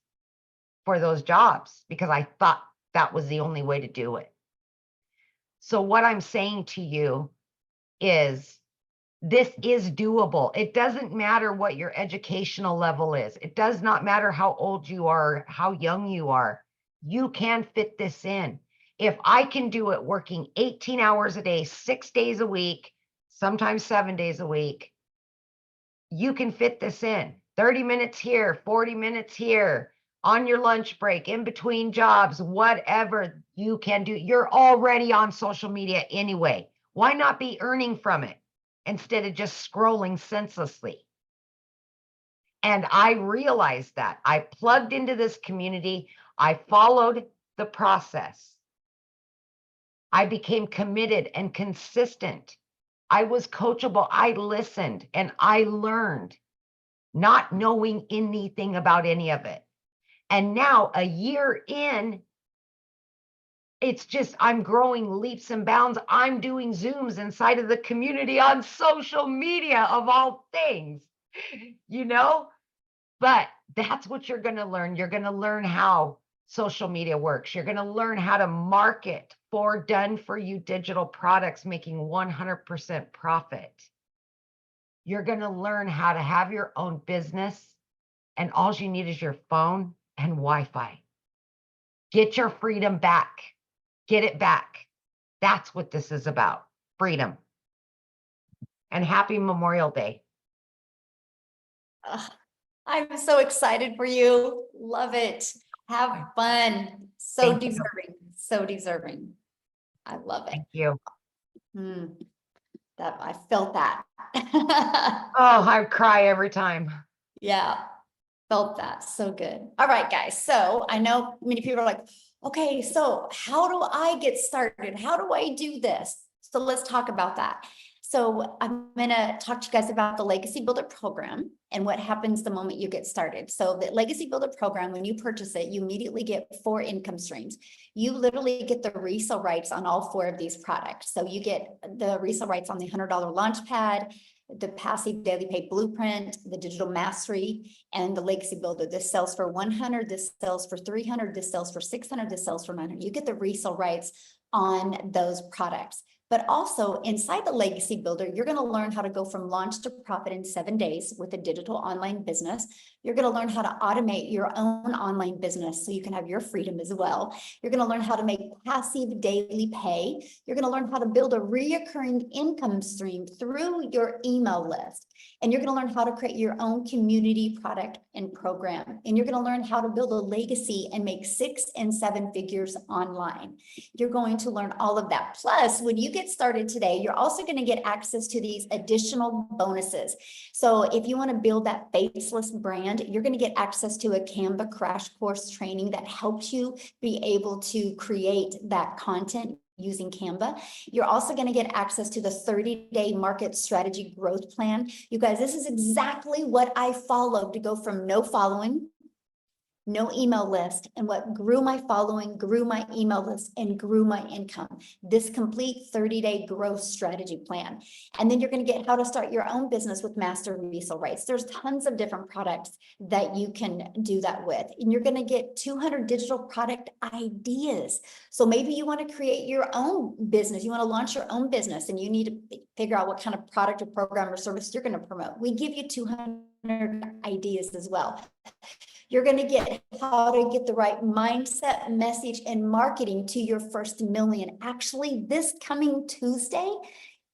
for those jobs because I thought that was the only way to do it. So what I'm saying to you is this is doable. It doesn't matter what your educational level is. It does not matter how old you are, how young you are. You can fit this in. If I can do it working 18 hours a day, 6 days a week, sometimes 7 days a week, you can fit this in. 30 minutes here, 40 minutes here, on your lunch break, in between jobs, whatever you can do. You're already on social media anyway. Why not be earning from it instead of just scrolling senselessly? And I realized that. I plugged into this community. I followed the process. I became committed and consistent. I was coachable. I listened and I learned, not knowing anything about any of it. And now, a year in, it's just, I'm growing leaps and bounds. I'm doing Zooms inside of the community on social media of all things, you know? But that's what you're going to learn. You're going to learn how social media works. You're going to learn how to market for done for you digital products, making 100% profit. You're going to learn how to have your own business, and all you need is your phone and Wi-Fi. Get your freedom back. Get it back. That's what this is about. Freedom. And happy Memorial Day. Ugh, I'm so excited for you. Love it. Have fun. So Thank you. deserving. So deserving. I love it. Thank you. That I felt that. Oh, I cry every time. Yeah, felt that. So good. All right, guys. So I know many people are like, okay, so how do I get started? How do I do this? So let's talk about that. So I'm going to talk to you guys about the Legacy Builder program and what happens the moment you get started. So the Legacy Builder program, when you purchase it, you immediately get 4 income streams. You literally get the resale rights on all 4 of these products. So you get the resale rights on the $100 launch pad, the passive daily pay blueprint, the digital mastery, and the Legacy Builder. This sells for 100, this sells for 300, this sells for 600, this sells for 900. You get the resale rights on those products. But also inside the Legacy Builder, you're going to learn how to go from launch to profit in 7 days with a digital online business. You're going to learn how to automate your own online business so you can have your freedom as well. You're going to learn how to make passive daily pay. You're going to learn how to build a reoccurring income stream through your email list. And you're going to learn how to create your own community product and program. And you're going to learn how to build a legacy and make 6 and 7 figures online. You're going to learn all of that. Plus, when you get started today, you're also going to get access to these additional bonuses. So if you want to build that faceless brand, you're going to get access to a Canva crash course training that helps you be able to create that content using Canva. You're also going to get access to the 30-day market strategy growth plan. You guys, this is exactly what I followed to go from no following, no email list, and what grew my following, grew my email list, and grew my income. This complete 30-day growth strategy plan. And then you're going to get how to start your own business with master resale rights. There's tons of different products that you can do that with. And you're going to get 200 digital product ideas. So maybe you want to create your own business. You want to launch your own business and you need to figure out what kind of product or program or service you're going to promote. We give you 200 ideas as well. You're going to get how to get the right mindset, message, and marketing to your first million. Actually, this coming Tuesday,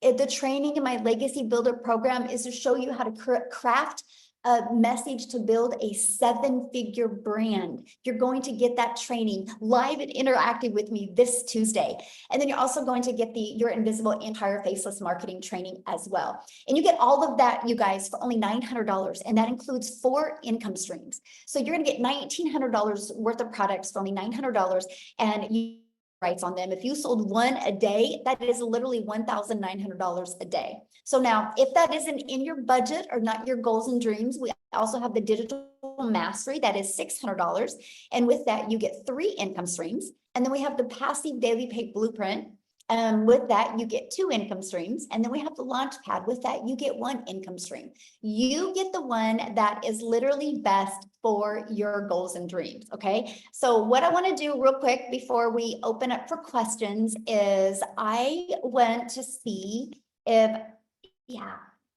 the training in my Legacy Builder program is to show you how to craft a message to build a 7-figure brand. You're going to get that training live and interactive with me this Tuesday. And then you're also going to get the Your Invisible Empire Faceless Marketing training as well. And you get all of that, you guys, for only $900. And that includes 4 income streams. So you're going to get $1,900 worth of products for only $900. And you rights on them. If you sold 1 a day, that is literally $1,900 a day. So now, if that isn't in your budget or not your goals and dreams, we also have the digital mastery that is $600. And with that, you get 3 income streams. And then we have the passive daily pay blueprint. With that, you get 2 income streams. And then we have the launch pad. With that, you get 1 income stream. You get the one that is literally best for your goals and dreams. Okay. So what I want to do real quick before we open up for questions is I want to see if,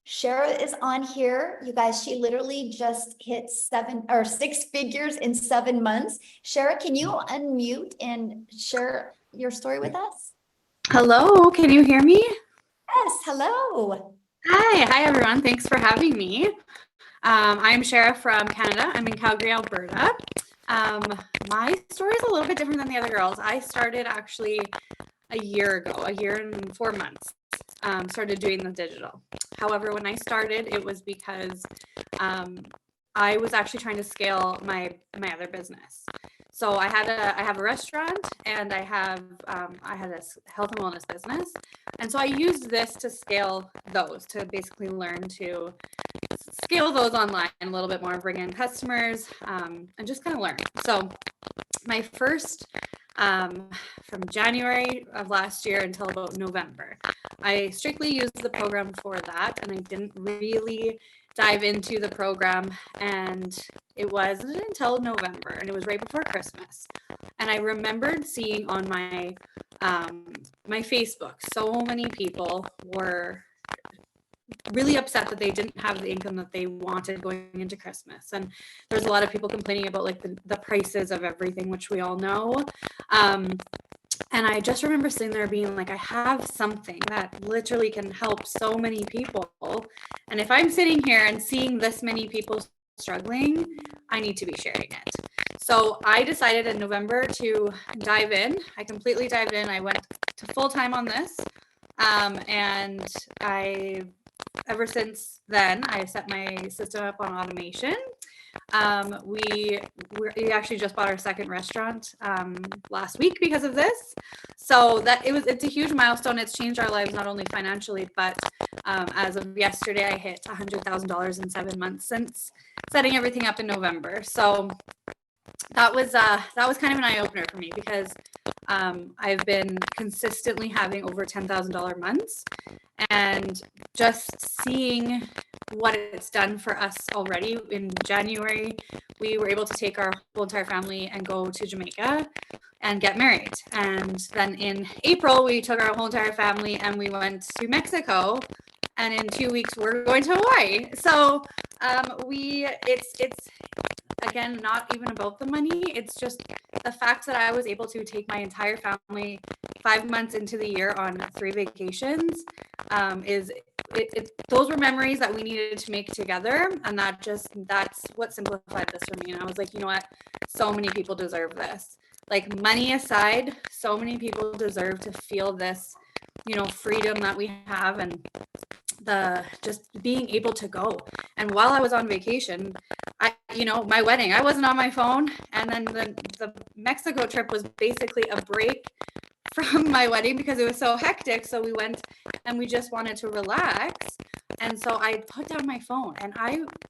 Shara is on here. You guys, she literally just hit 6 figures in 7 months. Shara, can you unmute and share your story with us? Hello, can you hear me? Yes, hello. Hi everyone. Thanks for having me. I'm Shara from Canada. I'm in Calgary, Alberta. My story is a little bit different than the other girls. I started actually a year ago, a year and 4 months. Started doing the digital. However, when I started, it was because I was actually trying to scale my other business. So I have a restaurant and I had a health and wellness business. And so I used this to scale those, to basically learn to scale those online a little bit more, bring in customers, and just kind of learn. So my first from January of last year until about November. I strictly used the program for that, and I didn't really dive into the program, and it wasn't until November, and it was right before Christmas. And I remembered seeing on my my Facebook, so many people were really upset that they didn't have the income that they wanted going into Christmas. And there's a lot of people complaining about like the prices of everything, which we all know. And I just remember sitting there being like, I have something that literally can help so many people. And if I'm sitting here and seeing this many people struggling, I need to be sharing it. So I decided in November to dive in. I completely dived in. I went to full time on this. And ever since then, I set my system up on automation. We actually just bought our second restaurant last week because of this. So it's a huge milestone. It's changed our lives, not only financially, but as of yesterday, I hit $100,000 in 7 months since setting everything up in November. So that was kind of an eye opener for me, because I've been consistently having over $10,000 months, and just seeing what it's done for us already. In January, we were able to take our whole entire family and go to Jamaica and get married. And then in April, we took our whole entire family and we went to Mexico. And in 2 weeks, we're going to Hawaii. So it's again, not even about the money. It's just the fact that I was able to take my entire family 5 months into the year on 3 vacations. Those were memories that we needed to make together. And that's what simplified this for me. And I was like, you know what? So many people deserve this. Like, money aside, so many people deserve to feel this, freedom that we have, and the just being able to go. And while I was on vacation, my wedding, I wasn't on my phone. And then the Mexico trip was basically a break from my wedding because it was so hectic. So we went and we just wanted to relax. And so I put down my phone, and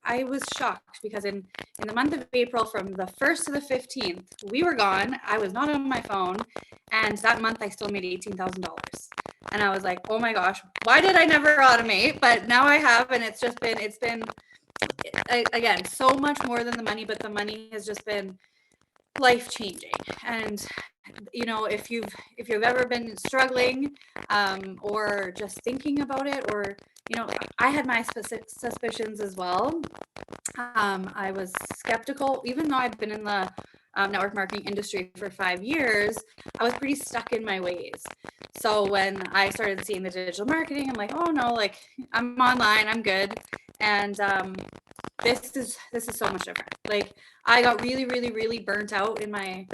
I was shocked because in the month of April, from the 1st to the 15th, we were gone. I was not on my phone. And that month I still made $18,000. And I was like, oh my gosh, why did I never automate? But now I have, and it's been again, so much more than the money, but the money has just been life-changing. And if you've ever been struggling or just thinking about it, or I had my suspicions as well. I was skeptical, even though I've been in the network marketing industry for 5 years. I was pretty stuck in my ways. So when I started seeing the digital marketing, I'm like, oh no, like, I'm online, I'm good. And this is so much different. Like, I got really, really, really burnt out in my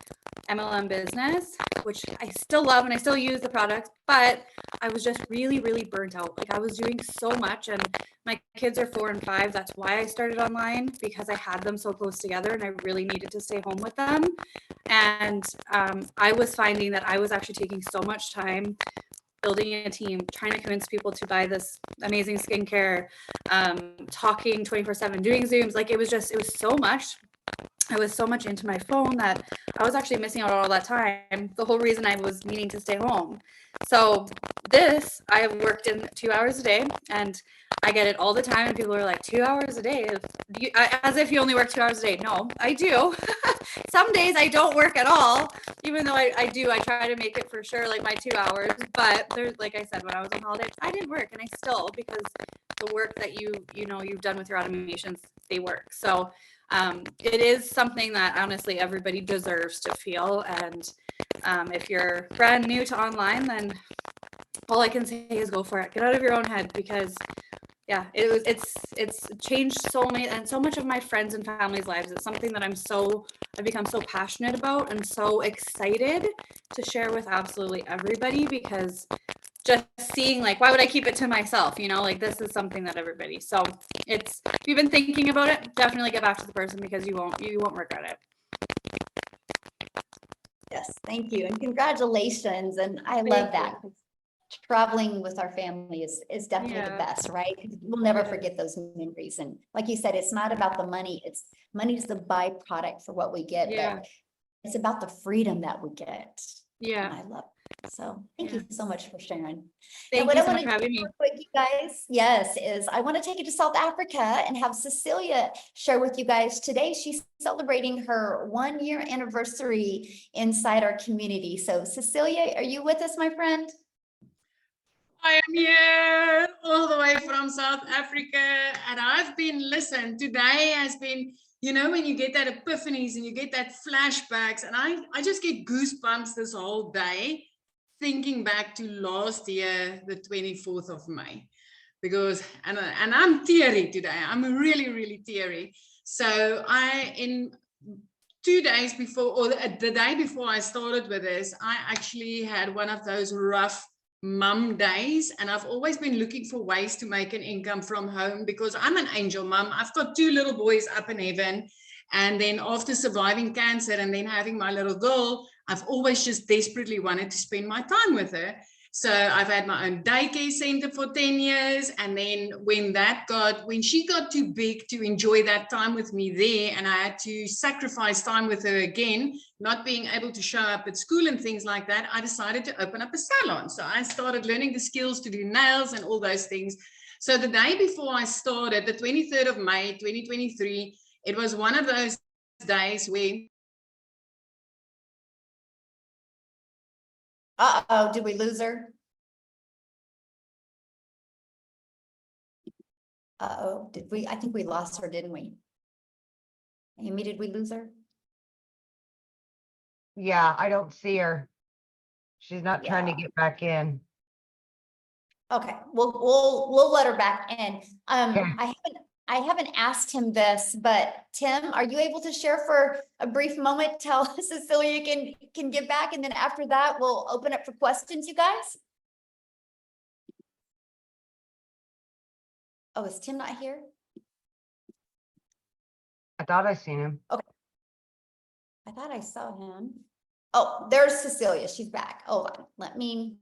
MLM business, which I still love and I still use the product, but I was just really, really burnt out. Like, I was doing so much, and my kids are 4 and 5. That's why I started online, because I had them so close together and I really needed to stay home with them. And I was finding that I was actually taking so much time building a team, trying to convince people to buy this amazing skincare, talking 24/7, doing Zooms. Like, it was so much. I was so much into my phone that I was actually missing out on all that time. The whole reason I was needing to stay home. So I have worked in 2 hours a day, and I get it all the time. And people are like, 2 hours a day? As if you only work 2 hours a day. No, I do. Some days I don't work at all, even though I do. I try to make it for sure, like, my 2 hours. But there's, like I said, when I was on holiday, I didn't work, and I still, because the work that you've done with your automations, they work. So it is something that honestly everybody deserves to feel. And if you're brand new to online, then all I can say is go for it. Get out of your own head, because it's changed so much of my friends and family's lives. It's something that I've become so passionate about and so excited to share with absolutely everybody, because just seeing, like, why would I keep it to myself? Like, this is something that everybody. So if you've been thinking about it, definitely get back to the person, because you won't regret it. Yes, thank you. And congratulations. And I love that. Traveling with our family is definitely the best, right? We'll never forget those memories. And like you said, it's not about the money. Money's the byproduct for what we get. Yeah. But It's about the freedom that we get. And Yeah. I love it. So thank you so much for sharing. Thank what you I so wanna much for having me. real quick, you guys, yes, is I want to take you to South Africa and have Cecilia share with you guys today. She's celebrating her 1-year anniversary inside our community. So Cecilia, are you with us, my friend? I am here all the way from South Africa, and I've been, listen, today has been, you know, when you get that epiphanies and you get that flashbacks, and I just get goosebumps this whole day thinking back to last year, the 24th of May, because, and I'm teary today. I'm really, really teary. So in 2 days before, or the day before I started with this, I actually had one of those rough mum days, and I've always been looking for ways to make an income from home because I'm an angel mum. I've got 2 little boys up in heaven, and then after surviving cancer and then having my little girl, I've always just desperately wanted to spend my time with her. So I've had my own daycare center for 10 years. And then when she got too big to enjoy that time with me there, and I had to sacrifice time with her again, not being able to show up at school and things like that, I decided to open up a salon. So I started learning the skills to do nails and all those things. So the day before I started, the 23rd of May, 2023, it was one of those days where Uh-oh, did we lose her? Uh-oh, did we? I think we lost her, didn't we? Amy, did we lose her? Yeah, I don't see her. She's not trying to Yeah. get back in. Okay, we'll let her back in. Okay. I haven't asked him this, but Tim, are you able to share for a brief moment till Cecilia can get back, and then after that we'll open up for questions, you guys? Oh, is Tim not here? I thought I seen him. I thought I saw him. Oh, there's Cecilia. She's back. Hold on. Let me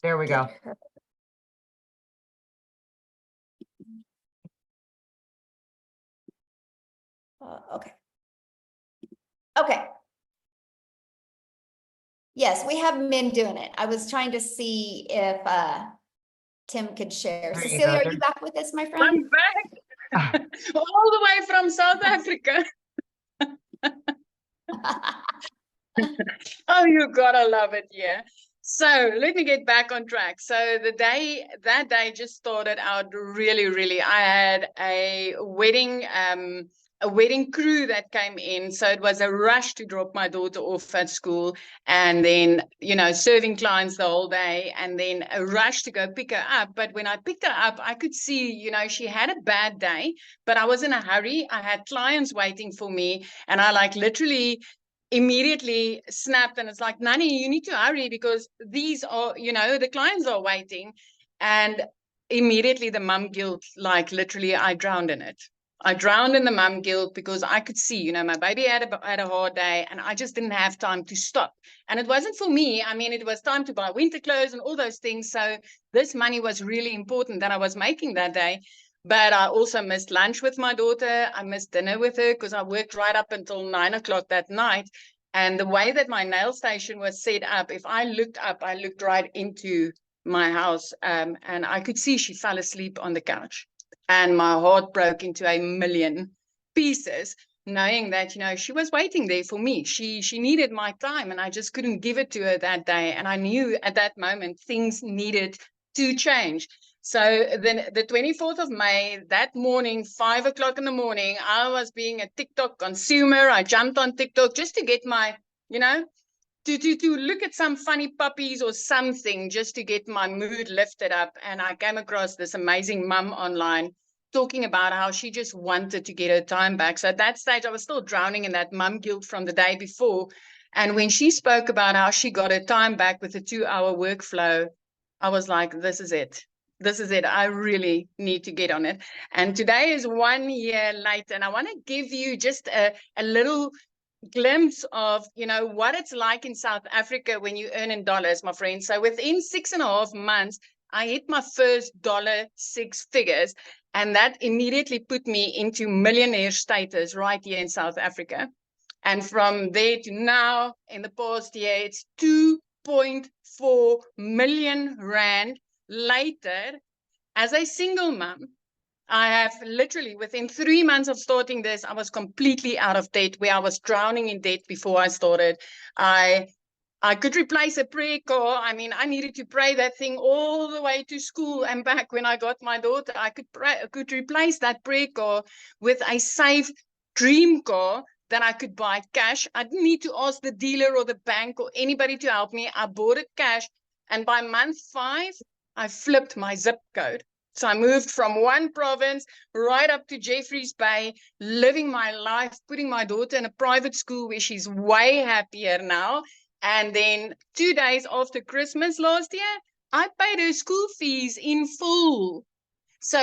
There we go. get her. Okay. Okay. Yes, we have men doing it. I was trying to see if Tim could share. There you Cecilia, go. are you back with us, my friend? I'm back all the way from South Africa. Oh, you gotta love it, yeah. So let me get back on track. So that day just started out really, really. I had a wedding crew that came in. So it was a rush to drop my daughter off at school, and then, you know, serving clients the whole day, and then a rush to go pick her up. But when I picked her up, I could see, you know, she had a bad day, but I was in a hurry. I had clients waiting for me, and I like literally immediately snapped, and it's like, Nani, you need to hurry because these are, you know, the clients are waiting. And immediately the mum guilt, like literally I drowned in it. I drowned in the mum guilt because I could see, you know, my baby had a hard day, and I just didn't have time to stop. And it wasn't for me. I mean, it was time to buy winter clothes and all those things. So this money was really important that I was making that day. But I also missed lunch with my daughter. I missed dinner with her because I worked right up until 9 o'clock that night. And the way that my nail station was set up, if I looked up, I looked right into my house, and I could see she fell asleep on the couch. And my heart broke into a million pieces, knowing that, you know, she was waiting there for me. She needed my time, and I just couldn't give it to her that day. And I knew at that moment things needed to change. So then the 24th of May, that morning, 5 o'clock in the morning, I was being a TikTok consumer. I jumped on TikTok just to get my, you know, to look at some funny puppies or something, just to get my mood lifted up. And I came across this amazing mum online talking about how she just wanted to get her time back. So at that stage, I was still drowning in that mum guilt from the day before. And when she spoke about how she got her time back with a 2-hour workflow, I was like, this is it. This is it. I really need to get on it. And today is 1 year late. And I want to give you just a little glimpse of, you know, what it's like in South Africa when you earn in dollars, my friend. So within 6.5 months, I hit my first $6 figures. And that immediately put me into millionaire status right here in South Africa. And from there to now, in the past year, it's 2.4 million rand later. As a single mom, I have literally, within 3 months of starting this, I was completely out of debt, where I was drowning in debt before I started. I could replace a prayer car. I mean, I needed to pray that thing all the way to school and back. When I got my daughter, I could replace that prayer car with a safe dream car that I could buy cash. I didn't need to ask the dealer or the bank or anybody to help me. I bought it cash. And by month 5, I flipped my zip code. So I moved from one province right up to Jeffreys Bay, living my life, putting my daughter in a private school where she's way happier now. And then 2 days after Christmas last year, I paid her school fees in full. So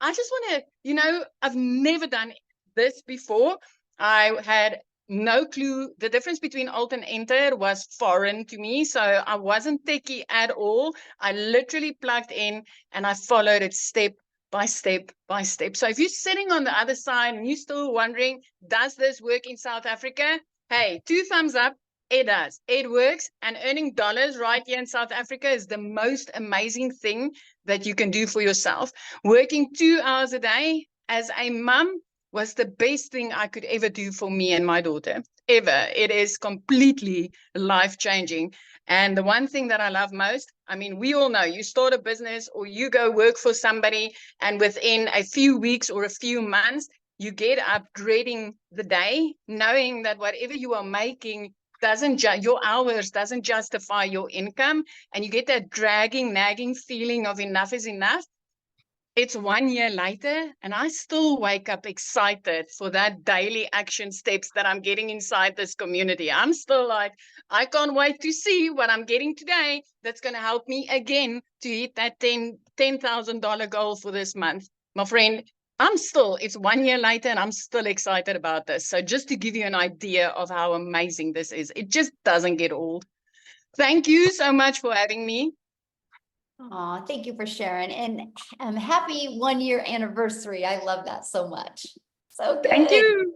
I just want to, I've never done this before. I had no clue. The difference between alt and enter was foreign to me. So I wasn't techie at all. I literally plugged in and I followed it step by step by step. So if you're sitting on the other side and you're still wondering, does this work in South Africa? Hey, 2 thumbs up. It does. It works. And earning dollars right here in South Africa is the most amazing thing that you can do for yourself. Working 2 hours a day as a mom was the best thing I could ever do for me and my daughter, ever. It is completely life-changing. And the one thing that I love most, I mean, we all know you start a business or you go work for somebody, and within a few weeks or a few months, you get up dreading the day, knowing that whatever you are making your hours doesn't justify your income, and you get that dragging, nagging feeling of enough is enough. It's 1 year later, and I still wake up excited for that daily action steps that I'm getting inside this community. I'm still like, I can't wait to see what I'm getting today that's going to help me again to hit that $10,000 goal for this month. My friend, it's 1 year later and I'm still excited about this. So just to give you an idea of how amazing this is, it just doesn't get old. Thank you so much for having me. Oh, thank you for sharing, and happy 1 year anniversary. I love that so much. So good. Thank you.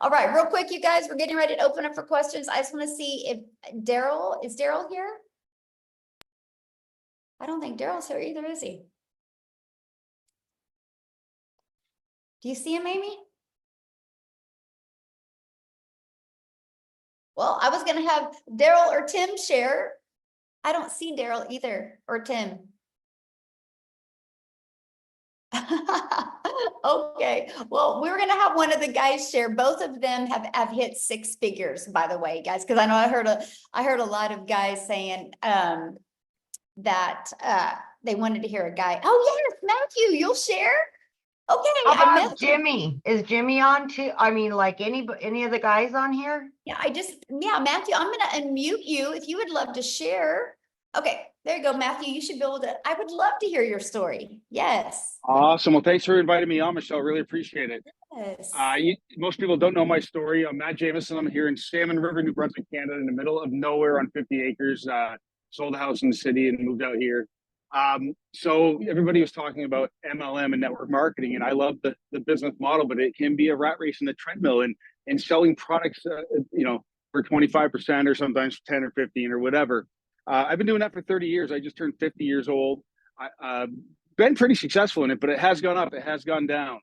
All right, real quick, you guys, we're getting ready to open up for questions. I just want to see if is Daryl here? I don't think Daryl's here either, is he? Do you see him, Amy? Well, I was going to have Daryl or Tim share. I don't see Daryl either, or Tim. Okay, well, we're gonna have one of the guys share. Both of them have hit 6 figures, by the way, guys, because I know I heard a lot of guys saying that they wanted to hear a guy. Oh yes, Matthew, you'll share. Okay, How about Jimmy? Is Jimmy on too? I mean, like any of the guys on here? Yeah, Matthew, I'm gonna unmute you if you would love to share. Okay, there you go, Matthew. You should be able to. I would love to hear your story. Yes. Awesome. Well, thanks for inviting me on, Michelle. Really appreciate it. Yes. Most people don't know my story. I'm Matt Jameson. I'm here in Salmon River, New Brunswick, Canada, in the middle of nowhere on 50 acres. Sold a house in the city and moved out here. So everybody was talking about MLM and network marketing, and I love the business model, but it can be a rat race in the treadmill and selling products, for 25% or sometimes 10 or 15 or whatever. I've been doing that for 30 years. I just turned 50 years old. I've been pretty successful in it, but it has gone up. It has gone down.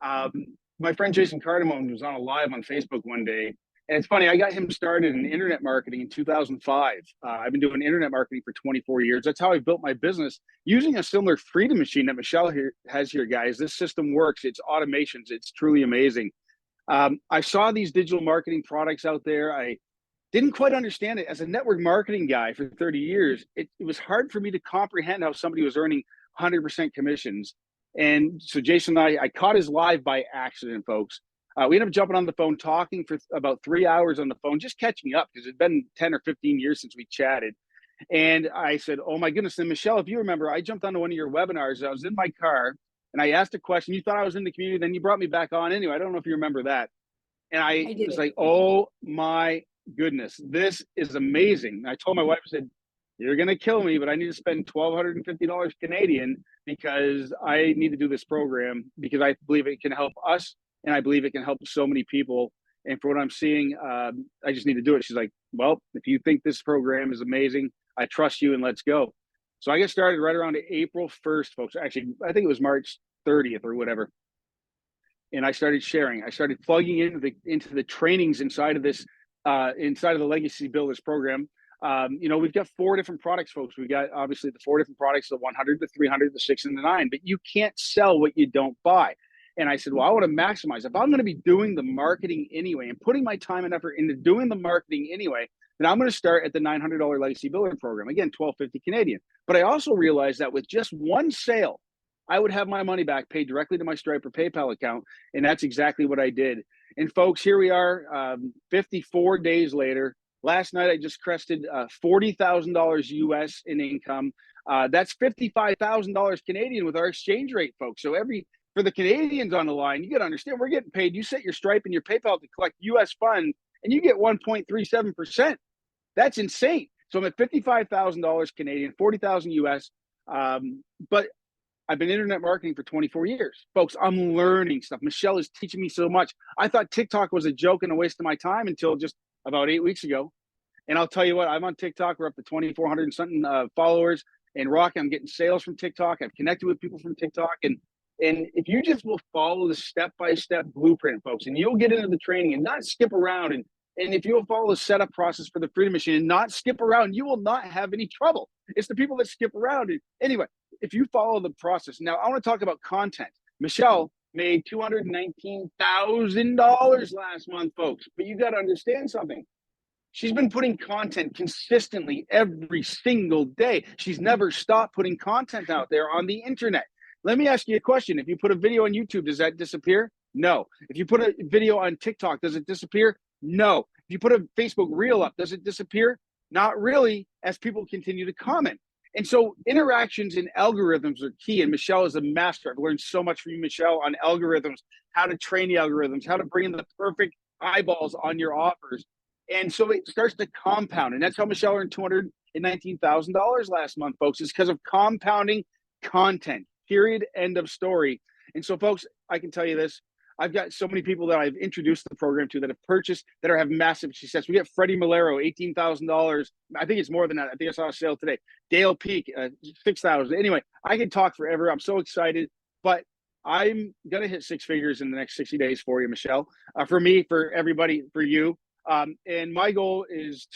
My friend Jason Cardamone was on a live on Facebook one day. And it's funny, I got him started in internet marketing in 2005. I've been doing internet marketing for 24 years. That's how I built my business using a similar freedom machine that Michelle has here, guys. This system works. It's automations. It's truly amazing. I saw these digital marketing products out there. I didn't quite understand it. As a network marketing guy for 30 years, it was hard for me to comprehend how somebody was earning 100% commissions. And so Jason and I caught his live by accident, folks. We ended up jumping on the phone, talking for about 3 hours on the phone, just catching up because it'd been 10 or 15 years since we chatted. And I said, oh my goodness. And Michelle, if you remember, I jumped onto one of your webinars. I was in my car and I asked a question. You thought I was in the community. Then you brought me back on anyway. I don't know if you remember that. And I was like, oh my goodness, this is amazing. I told my wife, I said, you're going to kill me, but I need to spend $1,250 Canadian because I need to do this program because I believe it can help us. And I believe it can help so many people. And for what I'm seeing, I just need to do it. She's like, well, if you think this program is amazing, I trust you and let's go. So I get started right around April 1st, folks. Actually, I think it was March 30th or whatever. And I started sharing. I started plugging into the trainings inside of this, inside of the Legacy Builders program. You know, we've got 4 different products, folks. We got obviously the 4 different products, the 100, the 300, the 6, and the 9, but you can't sell what you don't buy. And I said, well, I want to maximize. If I'm going to be doing the marketing anyway and putting my time and effort into doing the marketing anyway, then I'm going to start at the $900 Legacy Builder program. Again, $1,250 Canadian. But I also realized that with just one sale, I would have my money back paid directly to my Stripe or PayPal account. And that's exactly what I did. And folks, here we are 54 days later. Last night, I just crested $40,000 US in income. That's $55,000 Canadian with our exchange rate, folks. So for the Canadians on the line, you got to understand, we're getting paid. You set your Stripe and your PayPal to collect US funds, and you get 1.37%. That's insane. So I'm at $55,000 Canadian, 40,000 US. But I've been internet marketing for 24 years. Folks, I'm learning stuff. Michelle is teaching me so much. I thought TikTok was a joke and a waste of my time until just about 8 weeks ago. And I'll tell you what, I'm on TikTok. We're up to 2,400 and something followers. And Rocky, I'm getting sales from TikTok. I've connected with people from TikTok. And if you just will follow the step-by-step blueprint, folks, and you'll get into the training and not skip around. And if you'll follow the setup process for the Freedom Machine and not skip around, you will not have any trouble. It's the people that skip around. Anyway, if you follow the process. Now, I want to talk about content. Michelle made $219,000 last month, folks. But you got to understand something. She's been putting content consistently every single day. She's never stopped putting content out there on the internet. Let me ask you a question. If you put a video on YouTube, does that disappear? No. If you put a video on TikTok, does it disappear? No. If you put a Facebook reel up, does it disappear? Not really, as people continue to comment. And so interactions and algorithms are key. And Michelle is a master. I've learned so much from you, Michelle, on algorithms, how to train the algorithms, how to bring in the perfect eyeballs on your offers. And so it starts to compound. And that's how Michelle earned $219,000 last month, folks. It's because of compounding content, period, end of story. And so, folks, I can tell you this. I've got so many people that I've introduced the program to that have purchased, that have massive success. We get Freddie Malero, $18,000. I think it's more than that. I think I saw a sale today. Dale Peak, $6,000. Anyway, I can talk forever. I'm so excited, but I'm going to hit 6 figures in the next 60 days for you, Michelle, for me, for everybody, for you. And my goal is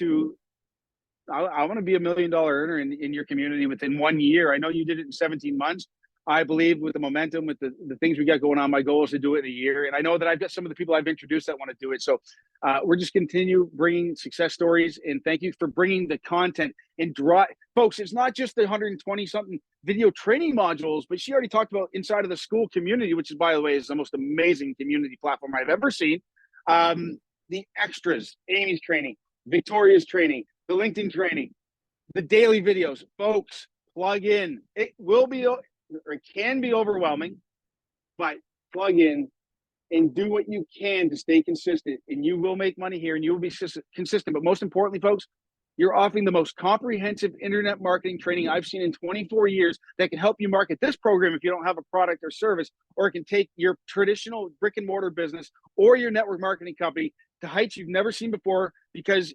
I want to be $1 million earner in your community within 1 year. I know you did it in 17 months. I believe with the momentum, with the things we got going on, my goal is to do it in a year. And I know that I've got some of the people I've introduced that want to do it. So we're just continue bringing success stories. And thank you for bringing the content and folks, it's not just the 120 something video training modules, but she already talked about inside of the school community, which is, by the way, is the most amazing community platform I've ever seen. The extras, Amy's training, Victoria's training, the LinkedIn training, the daily videos, folks, plug in. It will be, or it can be overwhelming, but plug in and do what you can to stay consistent, and you will make money here and you will be consistent. But most importantly, folks, you're offering the most comprehensive internet marketing training I've seen in 24 years that can help you market this program if you don't have a product or service, or it can take your traditional brick and mortar business or your network marketing company to heights you've never seen before, because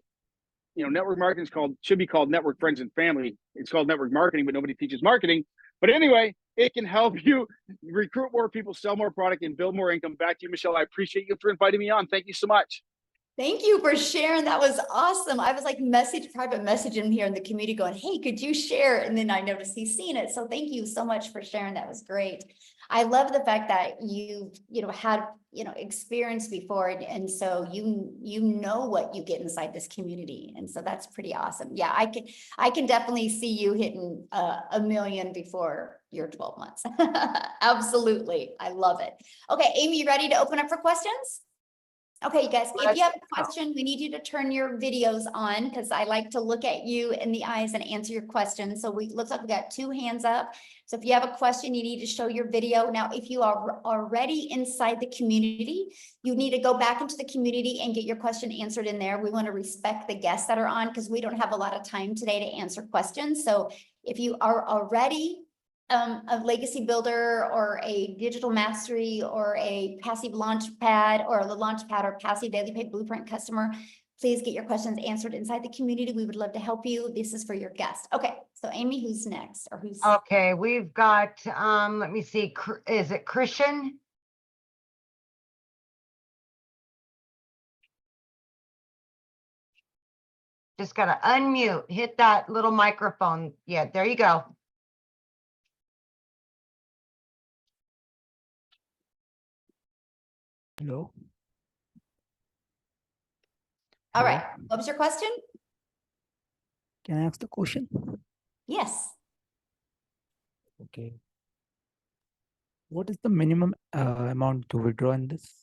network marketing should be called network friends and family. It's called network marketing, but nobody teaches marketing. But anyway, it can help you recruit more people, sell more product, and build more income. Back to you, Michelle. I appreciate you for inviting me on. Thank you so much. Thank you for sharing. That was awesome. I was like private messaging here in the community going, hey, could you share? And then I noticed he's seen it. So thank you so much for sharing. That was great. I love the fact that you had, experience before. And so you know what you get inside this community. And so that's pretty awesome. Yeah, I can definitely see you hitting $1 million before your 12 months. Absolutely. I love it. Okay, Amy, you ready to open up for questions? Okay, you guys, if you have a question, we need you to turn your videos on, because I like to look at you in the eyes and answer your questions. So looks like we got 2 hands up. So if you have a question, you need to show your video. Now, if you are already inside the community, you need to go back into the community and get your question answered in there. We want to respect the guests that are on, because we don't have a lot of time today to answer questions. So if you are already a legacy builder or a digital mastery or a passive launch pad or the launch pad or passive daily pay blueprint customer, please get your questions answered inside the community. We would love to help you. This is for your guest. Okay, so Amy, who's next or who's? Okay, we've got, let me see, is it Christian? Just gotta unmute, hit that little microphone. Yeah, there you go. Hello. All Hello. right, what was your question? Can I ask the question? Yes. Okay. What is the minimum amount to withdraw in this?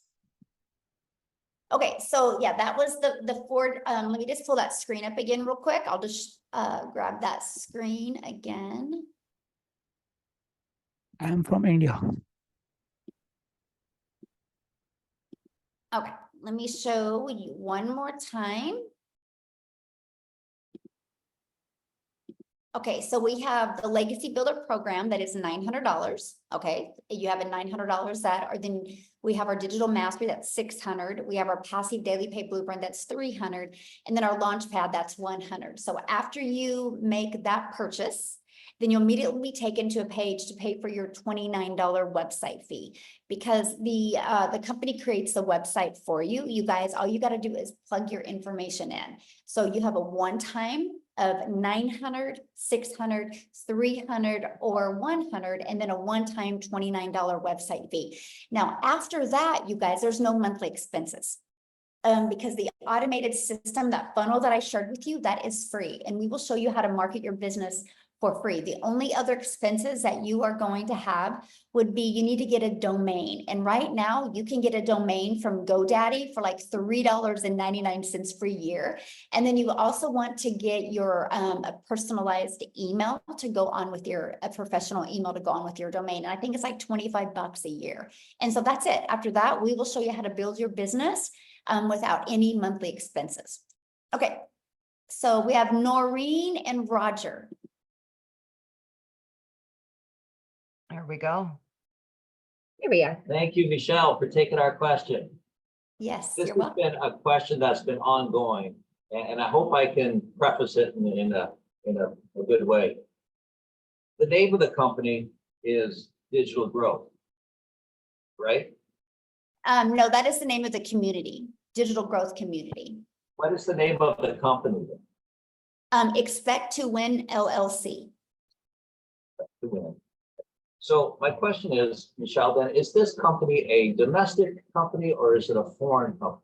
Okay, so yeah, that was the Ford. Let me just pull that screen up again real quick. I'll just grab that screen again. I am from India. Okay, let me show you one more time. Okay, so we have the Legacy Builder program that is $900. Okay, you have a $900 that, or then we have our Digital Mastery that's $600. We have our Passive Daily Pay Blueprint that's $300, and then our Launchpad that's $100. So after you make that purchase, then you'll immediately be taken to a page to pay for your $29 website fee, because the company creates the website for you. You guys, all you got to do is plug your information in. So you have a one-time of 900, 600, 300, or 100, and then a one-time $29 website fee. Now, after that, you guys, there's no monthly expenses. Because the automated system, that funnel that I shared with you, that is free. And we will show you how to market your business for free. The only other expenses that you are going to have would be, you need to get a domain. And right now you can get a domain from GoDaddy for like $3.99 per year. And then you also want to get your a personalized email to go on with a professional email to go on with your domain. And I think it's like $25 a year. And so that's it. After that, we will show you how to build your business without any monthly expenses. Okay, so we have Noreen and Roger. There we go. Here we are. Thank you, Michelle, for taking our question. Yes, This you're has welcome. been a question that's been ongoing, and I hope I can preface it in a good way. The name of the company is Digital Growth, right? No, that is the name of the community, Digital Growth Community. What is the name of the company then? Expect to Win LLC. So my question is, Michelle, then, is this company a domestic company or is it a foreign company?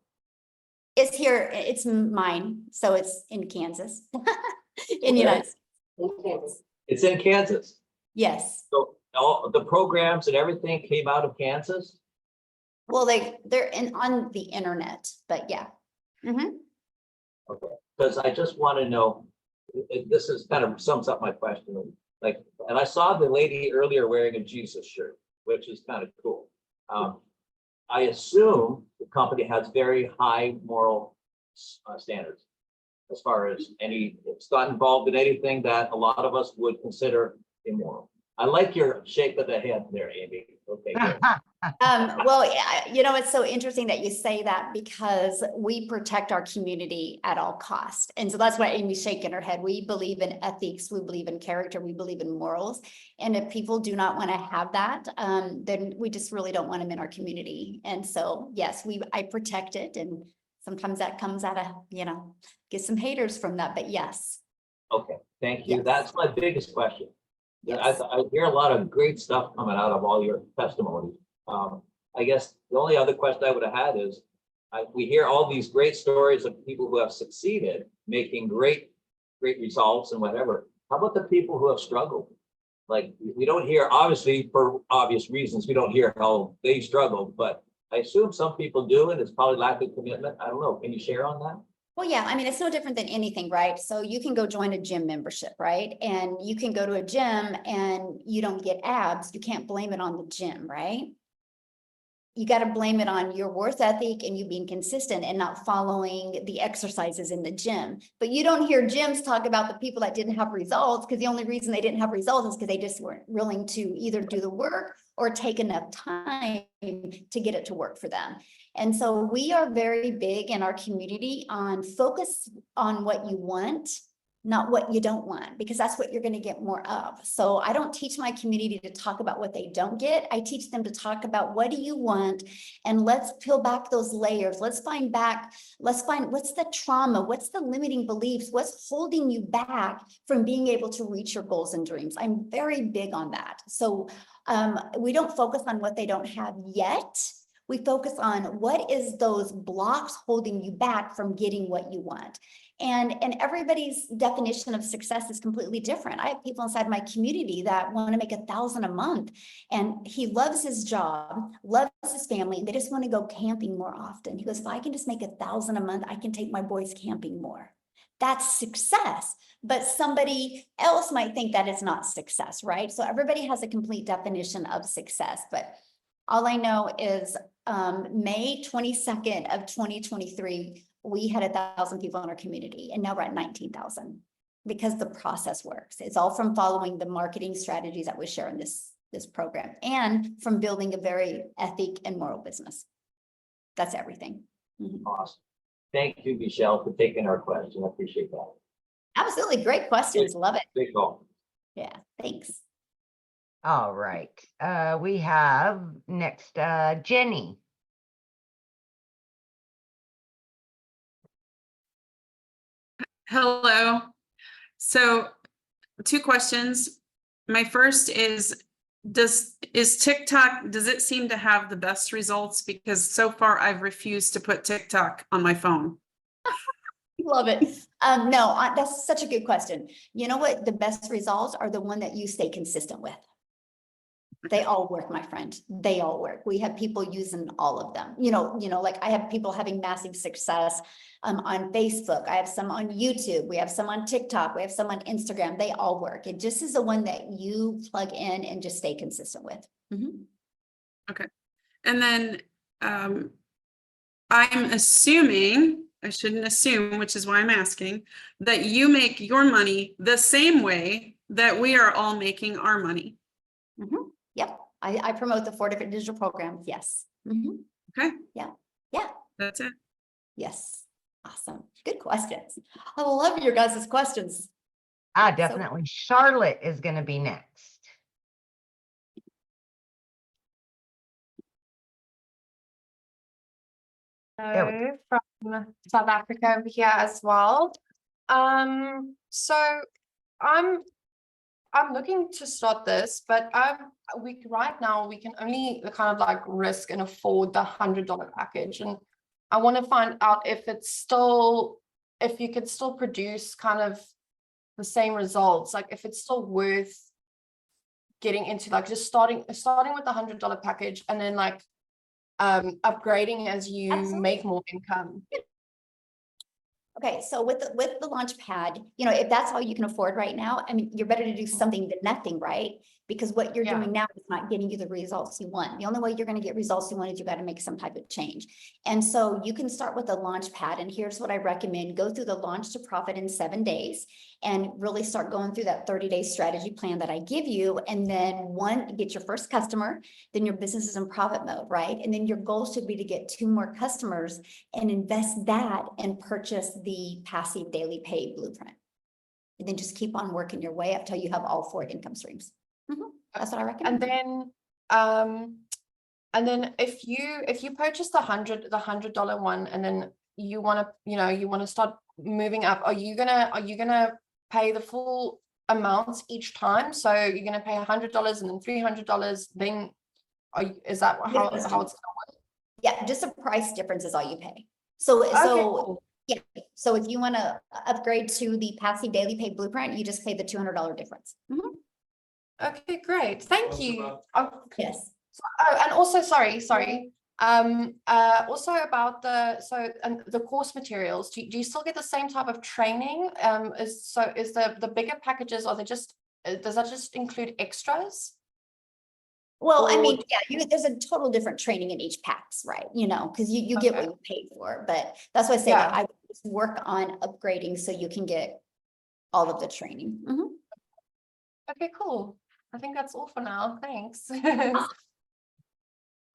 It's here, it's mine, so it's in Kansas. In the Okay. United States. It's in Kansas. Yes. So all the programs and everything came out of Kansas? Well, they're on the internet, but yeah. Mhm. Okay, because I just want to know, this is kind of sums up my question. Like, and I saw the lady earlier wearing a Jesus shirt, which is kind of cool. I assume the company has very high moral standards as far as it's not involved in anything that a lot of us would consider immoral. I like your shake of the head there, Amy. Okay, good. Well, you know, it's so interesting that you say that, because we protect our community at all costs. And so that's why Amy's shaking her head. We believe in ethics, we believe in character, we believe in morals. And if people do not want to have that, then we just really don't want them in our community. And so, yes, I protect it. And sometimes that comes out of, get some haters from that, but yes. Okay, thank you. Yes. That's my biggest question. Yes. I hear a lot of great stuff coming out of all your testimonies. I guess the only other question I would have had is, we hear all these great stories of people who have succeeded, making great results and whatever. How about the people who have struggled? Like, we don't hear, obviously, for obvious reasons, we don't hear how they struggled, but I assume some people do, and it's probably lack of commitment. I don't know. Can you share on that? Well, yeah, I mean, it's no different than anything, right? So you can go join a gym membership, right? And you can go to a gym and you don't get abs. You can't blame it on the gym, right? you got to blame it on your worth ethic and you being consistent and not following the exercises in the gym. But you don't hear gyms talk about the people that didn't have results, because the only reason they didn't have results is because they just weren't willing to either do the work or take enough time to get it to work for them. And so we are very big in our community on focus on what you want, not what you don't want, because that's what you're going to get more of. So I don't teach my community to talk about what they don't get. I teach them to talk about what do you want, and let's peel back those layers. Let's find what's the trauma, what's the limiting beliefs, what's holding you back from being able to reach your goals and dreams. I'm very big on that. So we don't focus on what they don't have yet. We focus on what is those blocks holding you back from getting what you want. And everybody's definition of success is completely different. I have people inside my community that want to make $1,000 a month, and he loves his job, loves his family, and they just want to go camping more often. He goes, if I can just make $1,000 a month, I can take my boys camping more. That's success. But somebody else might think that is not success, right? So everybody has a complete definition of success. But all I know is May 22nd of 2023, we had 1,000 people in our community, and now we're at 19,000 because the process works. It's all from following the marketing strategies that we share in this program, and from building a very ethic and moral business. That's everything. Awesome. Thank you, Michelle, for taking our question. I appreciate that. Absolutely. Great questions. Love it. Big call. Yeah. Thanks. All right. We have next, Jenny. Hello. So 2 questions. My first is TikTok, does it seem to have the best results? Because so far I've refused to put TikTok on my phone. Love it. No, that's such a good question. You know what? The best results are the one that you stay consistent with. They all work, my friend. They all work. We have people using all of them. Like I have people having massive success on Facebook. I have some on YouTube. We have some on TikTok. We have some on Instagram. They all work. It just is the one that you plug in and just stay consistent with. Okay. And then I'm assuming, I shouldn't assume, which is why I'm asking, that you make your money the same way that we are all making our money. Yep. I promote the 4 different digital programs. Yes. Okay. Yeah. That's it. Yes. Awesome. Good questions. I love your guys' questions. Definitely. Charlotte is going to be next. Hello from South Africa over here as well. So I'm looking to start this, but right now we can only kind of like risk and afford the $100 package, and I want to find out if you could still produce kind of the same results, like if it's still worth getting into, like just starting with the $100 package and then like upgrading as you make more income. Okay, so with the launch pad, if that's all you can afford right now, I mean, you're better to do something than nothing, right? Because what you're doing now is not getting you the results you want. The only way you're going to get results you want is you got to make some type of change. And so you can start with a launch pad. And here's what I recommend. Go through the launch to profit in 7 days and really start going through that 30-day strategy plan that I give you. And then get your first customer, then your business is in profit mode, right? And then your goal should be to get 2 more customers and invest that and purchase the passive daily pay blueprint. And then just keep on working your way up till you have all 4 income streams. That's what I recommend. And then if you purchase the $100 one, and then you want to start moving up, are you gonna pay the full amounts each time? So you're gonna pay $100 and then $300. Then is that how it's gonna work? Yeah, just a price difference is all you pay. So cool. Yeah. So if you want to upgrade to the passive daily pay blueprint, you just pay the $200 difference. Okay, great. Thank you. Yes. And also, sorry. Also about the course materials. Do you still get the same type of training? Is the bigger packages, does that just include extras? Well, I Or- mean, yeah, there's a total different training in each packs, right? You know, because you get what Okay. you pay for, but that's why I say Yeah. that I would just work on upgrading so you can get all of the training. Mhm. Okay, cool. I think that's all for now. Thanks.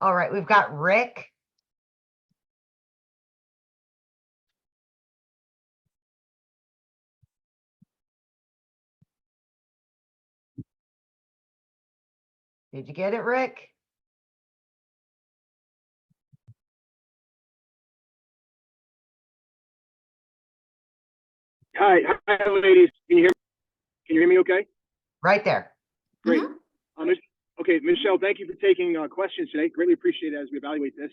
All right, we've got Rick. Did you get it, Rick? Hi, ladies. Can you hear me okay? Right there. Great. Okay, Michelle, thank you for taking questions today. Greatly appreciate it as we evaluate this.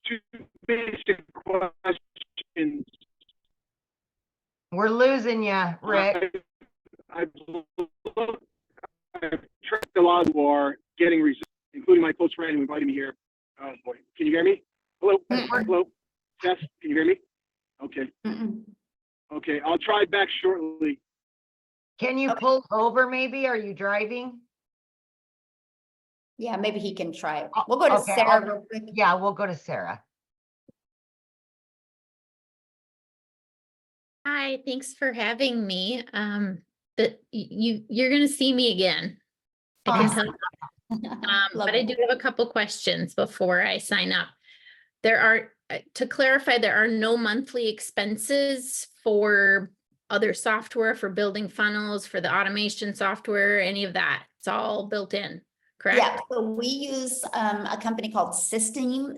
Two basic questions. We're losing you, Rick. I've tracked a lot who are getting results, including my close friend who invited me here. Oh boy, can you hear me? Hello, hello, Tess, can you hear me? Okay, Mm-mm. okay, I'll try back shortly. Can you pull over maybe? Are you driving? Yeah, maybe he can try it. We'll go to Okay, Sarah real quick. Yeah, we'll go to Sarah. Hi, thanks for having me. But you're gonna see me again. I can tell you. Love But I it. do have a couple questions before I sign up. There are, to clarify, there are no monthly expenses for other software, for building funnels, for the automation software, any of that. It's all built in, correct? Yeah, so we use a company called System.io,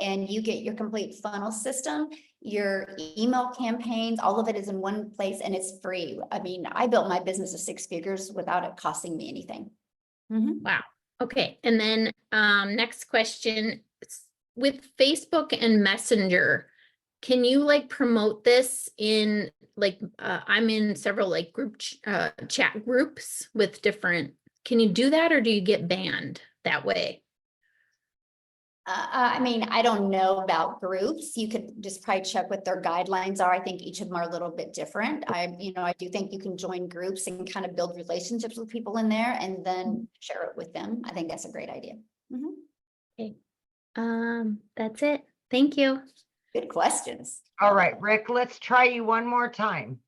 and you get your complete funnel system, your email campaigns, all of it is in one place and it's free. I mean, I built my business of 6 figures without it costing me anything. Mhm. Wow. Okay. And then next question, with Facebook and Messenger, can you like promote this in like I'm in several like chat groups with different, can you do that or do you get banned that way? I mean, I don't know about groups. You could just probably check what their guidelines are. I think each of them are a little bit different. I do think you can join groups and kind of build relationships with people in there and then share it with them. I think that's a great idea. Mhm. Okay. That's it. Thank you. Good questions. All right, Rick, let's try you one more time.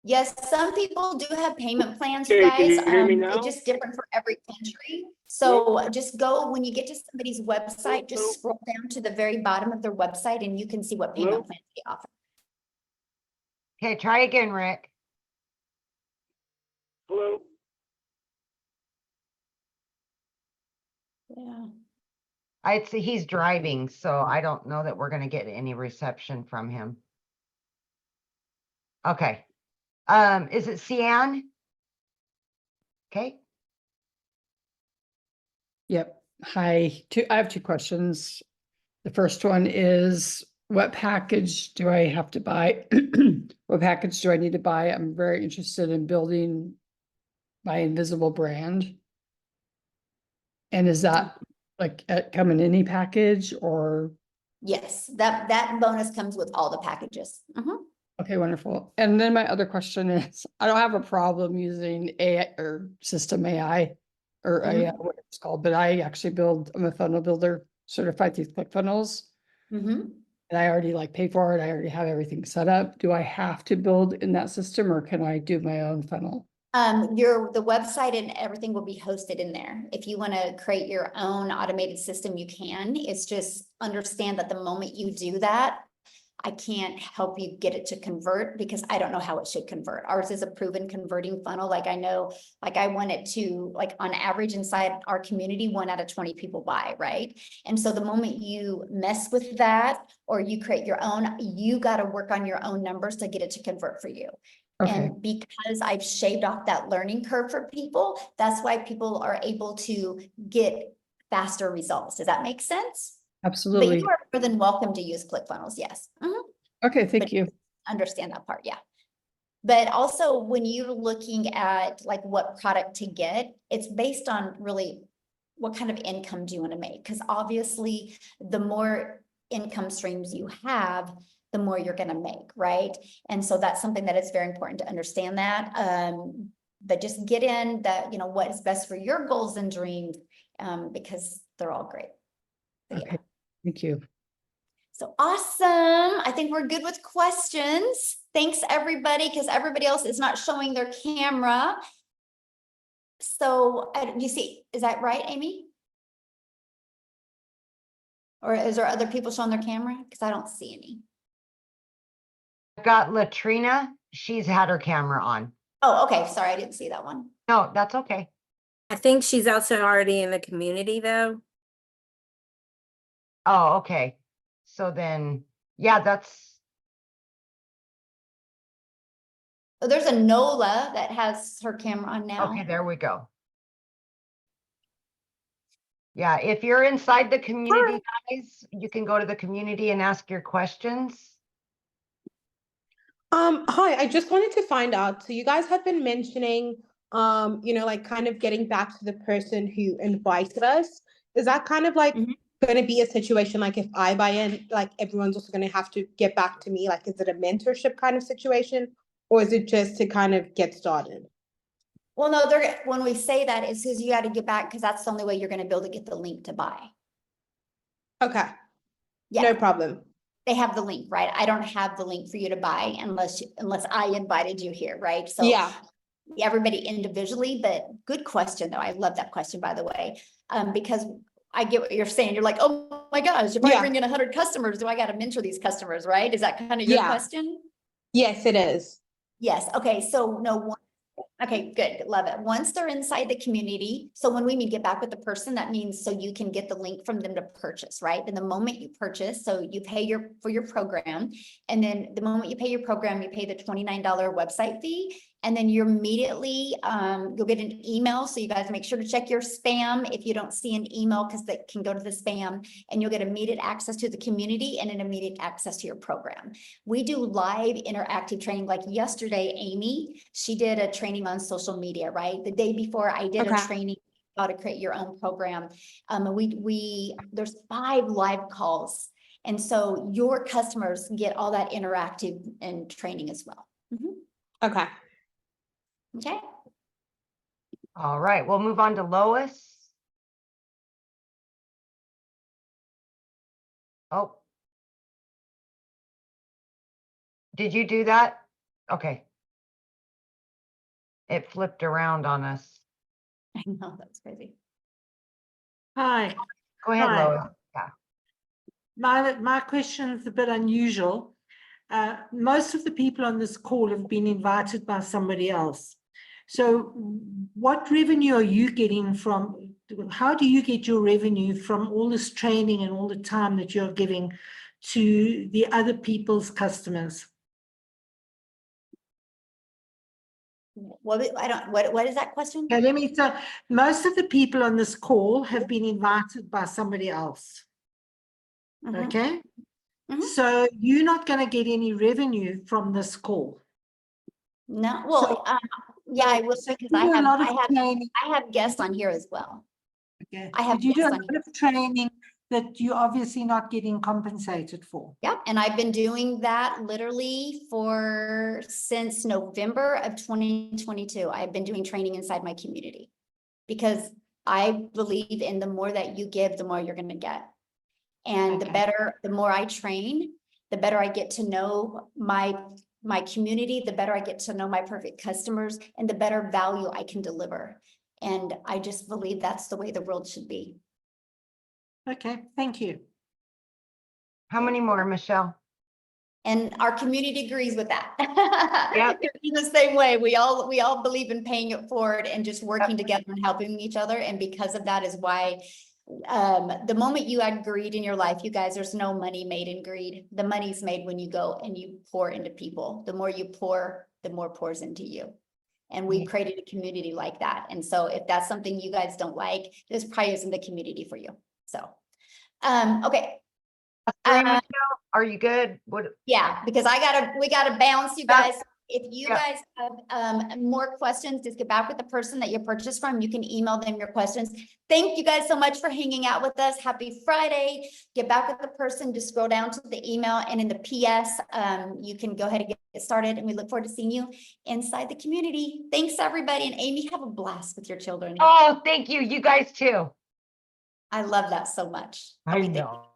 Yes, some people do have payment plans, you Okay, can guys. you hear me now? It's just different for every country. So just go, when you get to somebody's website, just scroll down to the very bottom of their website and you can see what payment plans they offer. Okay, try again, Rick. Hello? Yeah. I'd say he's driving, so I don't know that we're gonna get any reception from him. Okay. Is it Cian? Okay. Yep. Hi. I have 2 questions. The first one is, what package do I have to buy? What package do I need to buy? I'm very interested in building my invisible brand. And is that like come in any package or? Yes, that bonus comes with all the packages. Mhm. Okay, wonderful. And then my other question is, I don't have a problem using AI or system AI or AI, what it's called, but I'm a funnel builder certified through ClickFunnels. Mhm. And I already like pay for it. I already have everything set up. Do I have to build in that system or can I do my own funnel? The website and everything will be hosted in there. If you want to create your own automated system, you can. It's just understand that the moment you do that, I can't help you get it to convert because I don't know how it should convert. Ours is a proven converting funnel. Like I know, like I want it to, like on average inside our community, 1 out of 20 people buy, right? And so the moment you mess with that or you create your own, you got to work on your own numbers to get it to convert for you. Okay. And because I've shaved off that learning curve for people, that's why people are able to get faster results. Does that make sense? But Absolutely. you are more than welcome to use ClickFunnels, yes. Mhm. Okay, thank But you. understand that part, yeah. But also when you're looking at like what product to get, it's based on really what kind of income do you want to make? Because obviously the more income streams you have, the more you're going to make, right? And so that's something that is very important to understand that. But just get in that, what is best for your goals and dreams, because they're all great. So, Okay, thank you. So awesome. I think we're good with questions. Thanks everybody, because everybody else is not showing their camera. So you see, is that right, Amy? Or is there other people showing their camera? Because I don't see any. I've got Latrina. She's had her camera on. Oh, okay. Sorry, I didn't see that one. No, that's okay. I think she's also already in the community though. Oh, okay. So then, yeah, that's, Oh, there's a Nola that has her camera on now. okay, there we go. Yeah, if you're inside the community, guys, you can go to the community and ask your questions. Hi, I just wanted to find out, so you guys had been mentioning, like kind of getting back to the person who invited us. Is that kind of like going to be a situation like if I buy in, like everyone's also going to have to get back to me? Like, is it a mentorship kind of situation, or is it just to kind of get started? Well, no, when we say that, it's because you got to get back, because that's the only way you're going to be able to get the link to buy. Okay. Yeah. No problem. They have the link, right? I don't have the link for you to buy unless I invited you here, right? So yeah, everybody individually, but good question though. I love that question, by the way, because I get what you're saying. You're like, oh my gosh, if I bring in 100 customers, do I got to mentor these customers, right? Is that kind of your question? Yes, it is. Yes. Okay. So no. Okay, good. Love it. Once they're inside the community, so when we mean get back with the person, that means so you can get the link from them to purchase, right? And the moment you purchase, so you pay for your program, and then the moment you pay your program, you pay the $29 website fee, and then you're immediately, you'll get an email. So you guys make sure to check your spam if you don't see an email, because that can go to the spam, and you'll get immediate access to the community and an immediate access to your program. We do live interactive training. Like yesterday, Amy, she did a training on social media, right? The day before I did a training how to create your own program. There's 5 live calls. And so your customers get all that interactive and training as well. Okay. Okay. All right, we'll move on to Lois. Oh. Did you do that? Okay. It flipped around on us. I know, that's crazy. Hi. Go ahead, Hi. Lois. Yeah. My question is a bit unusual. Most of the people on this call have been invited by somebody else. So what revenue are you getting from, how do you get your revenue from all this training and all the time that you're giving to the other people's customers? What is that question? Okay, let me say, most of the people on this call have been invited by somebody else. Okay. So you're not going to get any revenue from this call. No, well, yeah, I will say, because I have guests on here as well. Okay. I have you do a guests on lot of training that you're obviously not getting compensated for. Yep, and I've been doing that literally since November of 2022. I've been doing training inside my community, because I believe in the more that you give, the more you're going to get. And the more I train, the better I get to know my community, the better I get to know my perfect customers, and the better value I can deliver. And I just believe that's the way the world should be. Okay, thank you. How many more, Michelle? And our community agrees with that. Yep. In the same way, we all believe in paying it forward and just working together and helping each other. And because of that is why the moment you add greed in your life, you guys, there's no money made in greed. The money's made when you go and you pour into people. The more you pour, the more pours into you. And we created a community like that. And so if that's something you guys don't like, this probably isn't the community for you. So, okay. Are you good? What? Yeah, because we gotta bounce, you guys. If you Yeah. guys have more questions, just get back with the person that you purchased from. You can email them your questions. Thank you guys so much for hanging out with us. Happy Friday. Get back with the person, just scroll down to the email, and in the PS, you can go ahead and get started, and we look forward to seeing you inside the community. Thanks, everybody. And Amy, have a blast with your children. Oh, thank you. You guys too. I love that so much. I know.